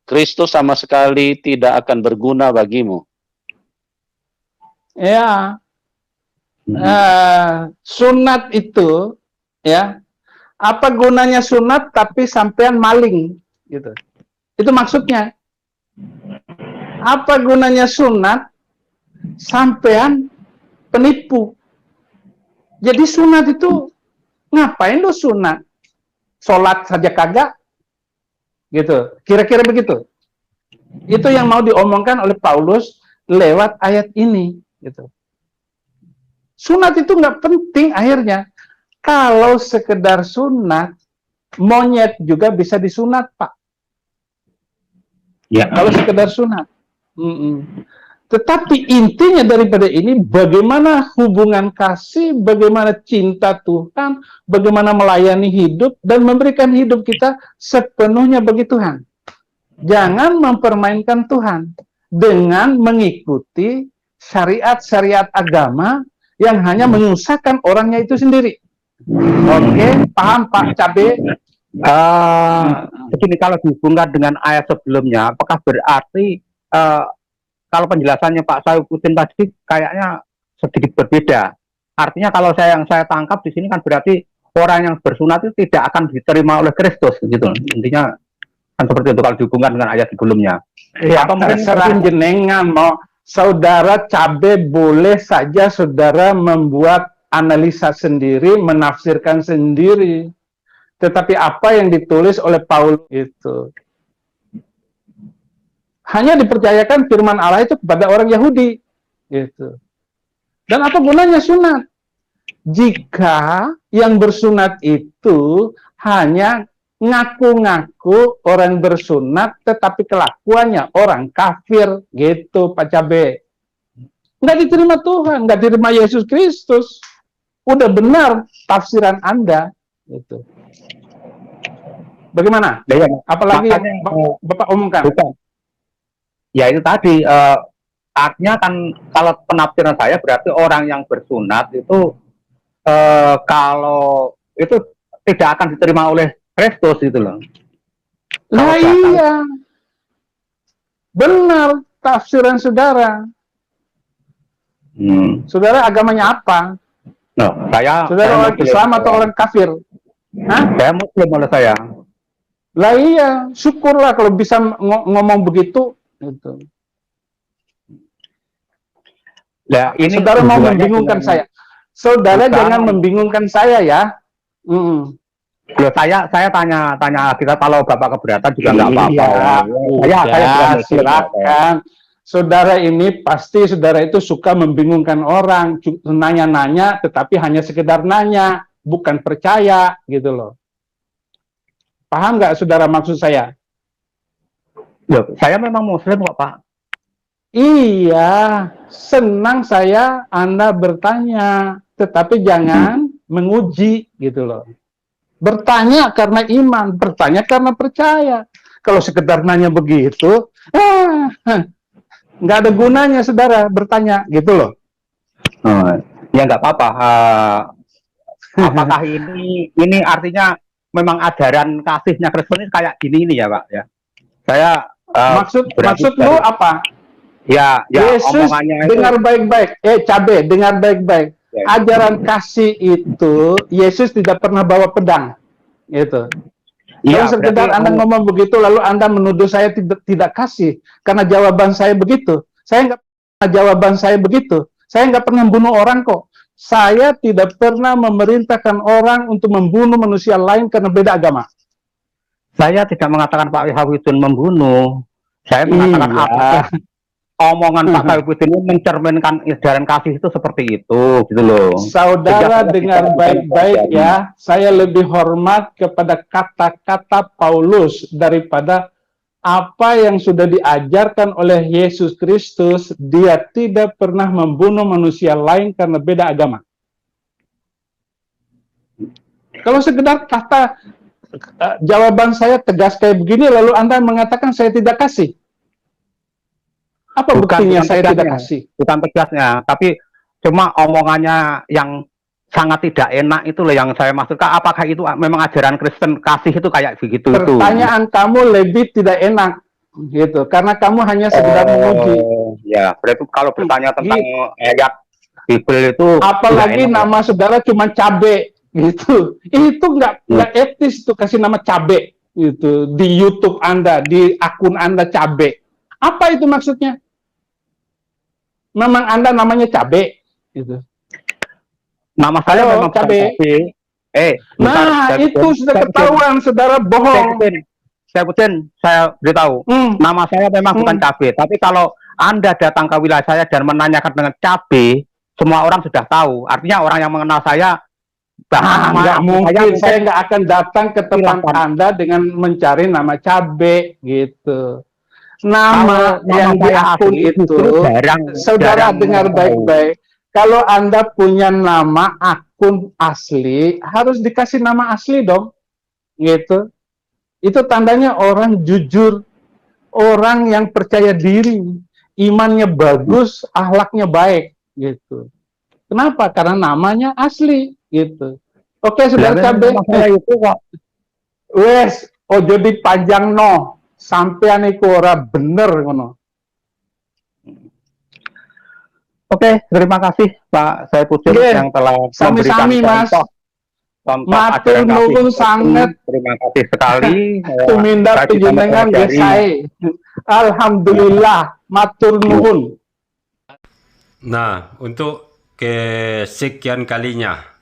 Kristus sama sekali tidak akan berguna bagimu. Ya. Sunat itu ya, apa gunanya sunat tapi sampean maling gitu, itu maksudnya. Apa gunanya sunat sampean penipu? Jadi sunat itu ngapain lu sunat? Sholat saja kagak gitu, kira-kira begitu. Itu yang mau diomongkan oleh Paulus lewat ayat ini, gitu. Sunat itu nggak penting akhirnya. Kalau sekedar sunat, monyet juga bisa disunat, Pak. Ya. Kalau sekedar sunat. Tetapi intinya daripada ini, bagaimana hubungan kasih, bagaimana cinta Tuhan, bagaimana melayani hidup, dan memberikan hidup kita sepenuhnya bagi Tuhan. Jangan mempermainkan Tuhan dengan mengikuti syariat-syariat agama yang hanya menyusahkan orangnya itu sendiri. Oke, paham Pak Cabe? Begini, kalau dihubungkan dengan ayat sebelumnya, apakah berarti kalau penjelasannya Pak Saifuddin tadi kayaknya sedikit berbeda. Artinya kalau yang saya tangkap di sini kan berarti orang yang bersunat itu tidak akan diterima oleh Kristus, gitu. Intinya kan seperti itu kalau dihubungkan dengan ayat sebelumnya. Ya, atau mungkin serahin jenengan mau saudara Cabe, boleh saja saudara membuat analisa sendiri, menafsirkan sendiri. Tetapi apa yang ditulis oleh Paulus itu hanya dipercayakan firman Allah itu kepada orang Yahudi, gitu. Dan apa gunanya sunat? Jika yang bersunat itu hanya ngaku-ngaku orang bersunat, tetapi kelakuannya orang kafir, gitu Pak Cabe. Nggak diterima Tuhan, nggak diterima Yesus Kristus. Udah benar tafsiran Anda, gitu. Bagaimana? Ya, apalagi yang Bapak umumkan? Bukan. Ya itu tadi, artinya kan kalau penafsiran saya berarti orang yang bersunat itu kalau itu tidak akan diterima oleh Kristus itu loh. Nah iya, benar tafsiran saudara. Saudara agamanya apa? No, saudara orang Islam atau orang kafir? Hah? Saya Muslim oleh saya. Lah iya, syukurlah kalau bisa ngomong begitu. Gitu. Nah, ini saudara mau membingungkan saya. Saudara jangan membingungkan saya ya. Loh, saya tanya kita, kalau Bapak keberatan juga nggak apa-apa. Ya, silakan. Saudara ini pasti saudara itu suka membingungkan orang, nanya-nanya, tetapi hanya sekedar nanya, bukan percaya, gitu loh. Paham nggak saudara maksud saya? Loh, saya memang Muslim kok, Pak. Iya, senang saya Anda bertanya, tetapi jangan menguji, gitu loh. Bertanya karena iman, bertanya karena percaya. Kalau sekedar nanya begitu, nggak ada gunanya, saudara, bertanya, gitu loh. Ya nggak apa-apa. Apakah ini artinya memang ajaran kasihnya Kristus ini kayak gini ini ya, Pak? Ya, saya maksud lu apa? Ya, Yesus, dengar baik-baik. Cabe, dengar baik-baik. Ya. Ajaran kasih itu, Yesus tidak pernah bawa pedang. Gitu. Ya, kalau sekedar Anda ngomong begitu, lalu Anda menuduh saya tidak kasih. Karena jawaban saya begitu. Saya nggak pernah bunuh orang kok. Saya tidak pernah memerintahkan orang untuk membunuh manusia lain karena beda agama. Saya tidak mengatakan Pak Saifuddin membunuh. Saya mengatakan omongan Pak Saifuddin ini mencerminkan ajaran kasih itu seperti itu, gitu loh. Saudara dengar baik-baik ya. Saya lebih hormat kepada kata-kata Paulus daripada apa yang sudah diajarkan oleh Yesus Kristus. Dia tidak pernah membunuh manusia lain karena beda agama. Kalau sekedar kata jawaban saya tegas kayak begini, lalu Anda mengatakan saya tidak kasih. Apa buktinya saya tidak kasih? Bukan tegasnya, tapi cuma omongannya yang sangat tidak enak itu loh yang saya maksudkan. Apakah itu memang ajaran Kristen kasih itu kayak begitu? Pertanyaan kamu lebih tidak enak, gitu, karena kamu hanya sekedar menguji. Ya, berarti kalau bertanya tentang ayat Bible itu, apalagi nama saudara cuma Cabe, gitu, itu nggak etis tuh kasih nama Cabe, gitu, di YouTube Anda, di akun Anda Cabe. Apa itu maksudnya? Memang Anda namanya Cabe, gitu. Nama saya memang Cabe. Nah, itu sudah ketahuan, saudara bohong. Saya beritahu, nama saya memang bukan Cabe. Tapi kalau Anda datang ke wilayah saya dan menanyakan dengan cabe, semua orang sudah tahu. Artinya orang yang mengenal saya, Nggak mungkin, saya nggak akan datang ke tempat Anda dengan mencari nama cabe gitu. Nama yang di akun itu, saudara dengar baik-baik. Kalau Anda punya nama akun asli, harus dikasih nama asli dong, gitu. Itu tandanya orang jujur, orang yang percaya diri, imannya bagus, akhlaknya baik, gitu. Kenapa? Karena namanya asli, gitu. Oke, saudara cabe. Wes, ojo dipanjang no, sampean iku ora bener ngono. Oke, terima kasih Pak Saipudin yang telah sami-sami Mas. Matur nuwun sanget. Terima kasih sekali. Tumindak panjenengan nggih sae. Alhamdulillah, matur nuwun. Nah, untuk kesekian kalinya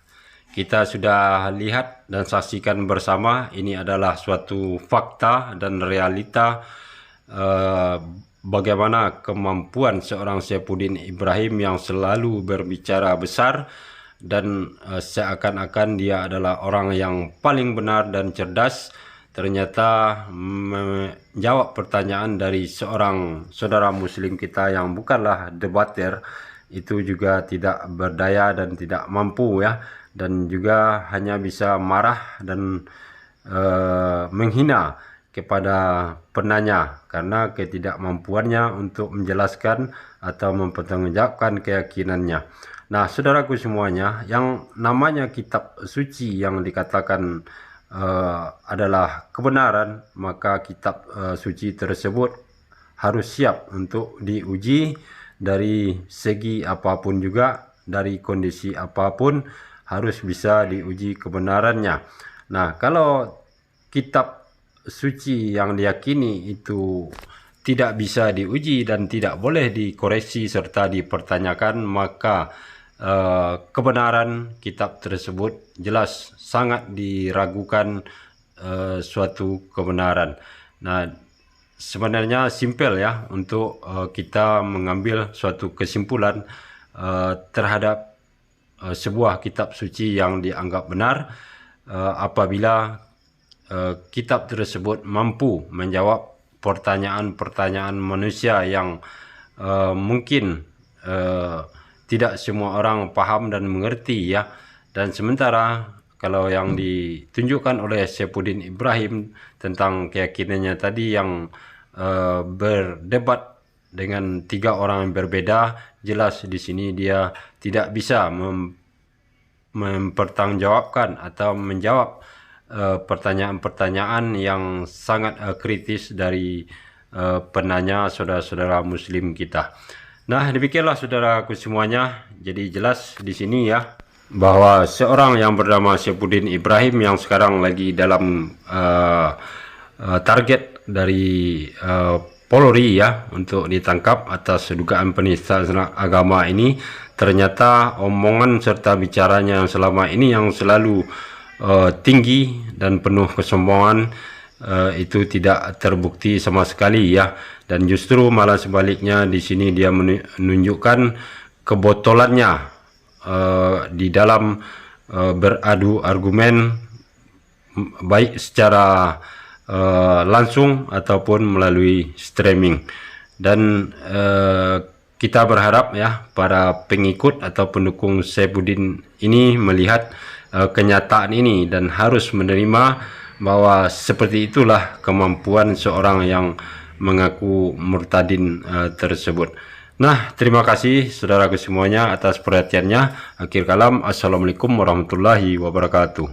kita sudah lihat dan saksikan bersama, ini adalah suatu fakta dan realita bagaimana kemampuan seorang Saifuddin Ibrahim yang selalu berbicara besar dan seakan-akan dia adalah orang yang paling benar dan cerdas, ternyata menjawab pertanyaan dari seorang saudara muslim kita yang bukanlah debater, itu juga tidak berdaya dan tidak mampu ya, dan juga hanya bisa marah dan menghina kepada penanya karena ketidakmampuannya untuk menjelaskan atau mempertanggungjawabkan keyakinannya. Nah, saudaraku semuanya, yang namanya kitab suci yang dikatakan adalah kebenaran, maka kitab suci tersebut harus siap untuk diuji dari segi apapun juga, dari kondisi apapun, harus bisa diuji kebenarannya. Nah, kalau kitab suci yang diyakini itu tidak bisa diuji dan tidak boleh dikoreksi serta dipertanyakan, maka kebenaran kitab tersebut jelas sangat diragukan suatu kebenaran. Nah, sebenarnya simpel ya untuk kita mengambil suatu kesimpulan terhadap sebuah kitab suci yang dianggap benar apabila kitab tersebut mampu menjawab pertanyaan-pertanyaan manusia yang mungkin tidak semua orang paham dan mengerti ya. Dan sementara kalau yang ditunjukkan oleh Saifuddin Ibrahim tentang keyakinannya tadi yang berdebat dengan 3 orang yang berbeda, jelas di sini dia tidak bisa mempertanggungjawabkan atau menjawab pertanyaan-pertanyaan yang sangat kritis dari penanya saudara-saudara muslim kita. Nah, demikianlah saudaraku semuanya. Jadi jelas di sini ya bahwa seorang yang bernama Saifuddin Ibrahim yang sekarang lagi dalam target dari Polri ya untuk ditangkap atas dugaan penistaan agama ini, ternyata omongan serta bicaranya yang selama ini yang selalu tinggi dan penuh kesombongan itu tidak terbukti sama sekali ya, dan justru malah sebaliknya di sini dia menunjukkan kebotolannya di dalam beradu argumen baik secara langsung ataupun melalui streaming. Dan kita berharap ya para pengikut atau pendukung Saifuddin ini melihat kenyataan ini dan harus menerima bahwa seperti itulah kemampuan seorang yang mengaku murtadin tersebut. Nah, terima kasih saudaraku semuanya atas perhatiannya. Akhir kalam, assalamualaikum warahmatullahi wabarakatuh.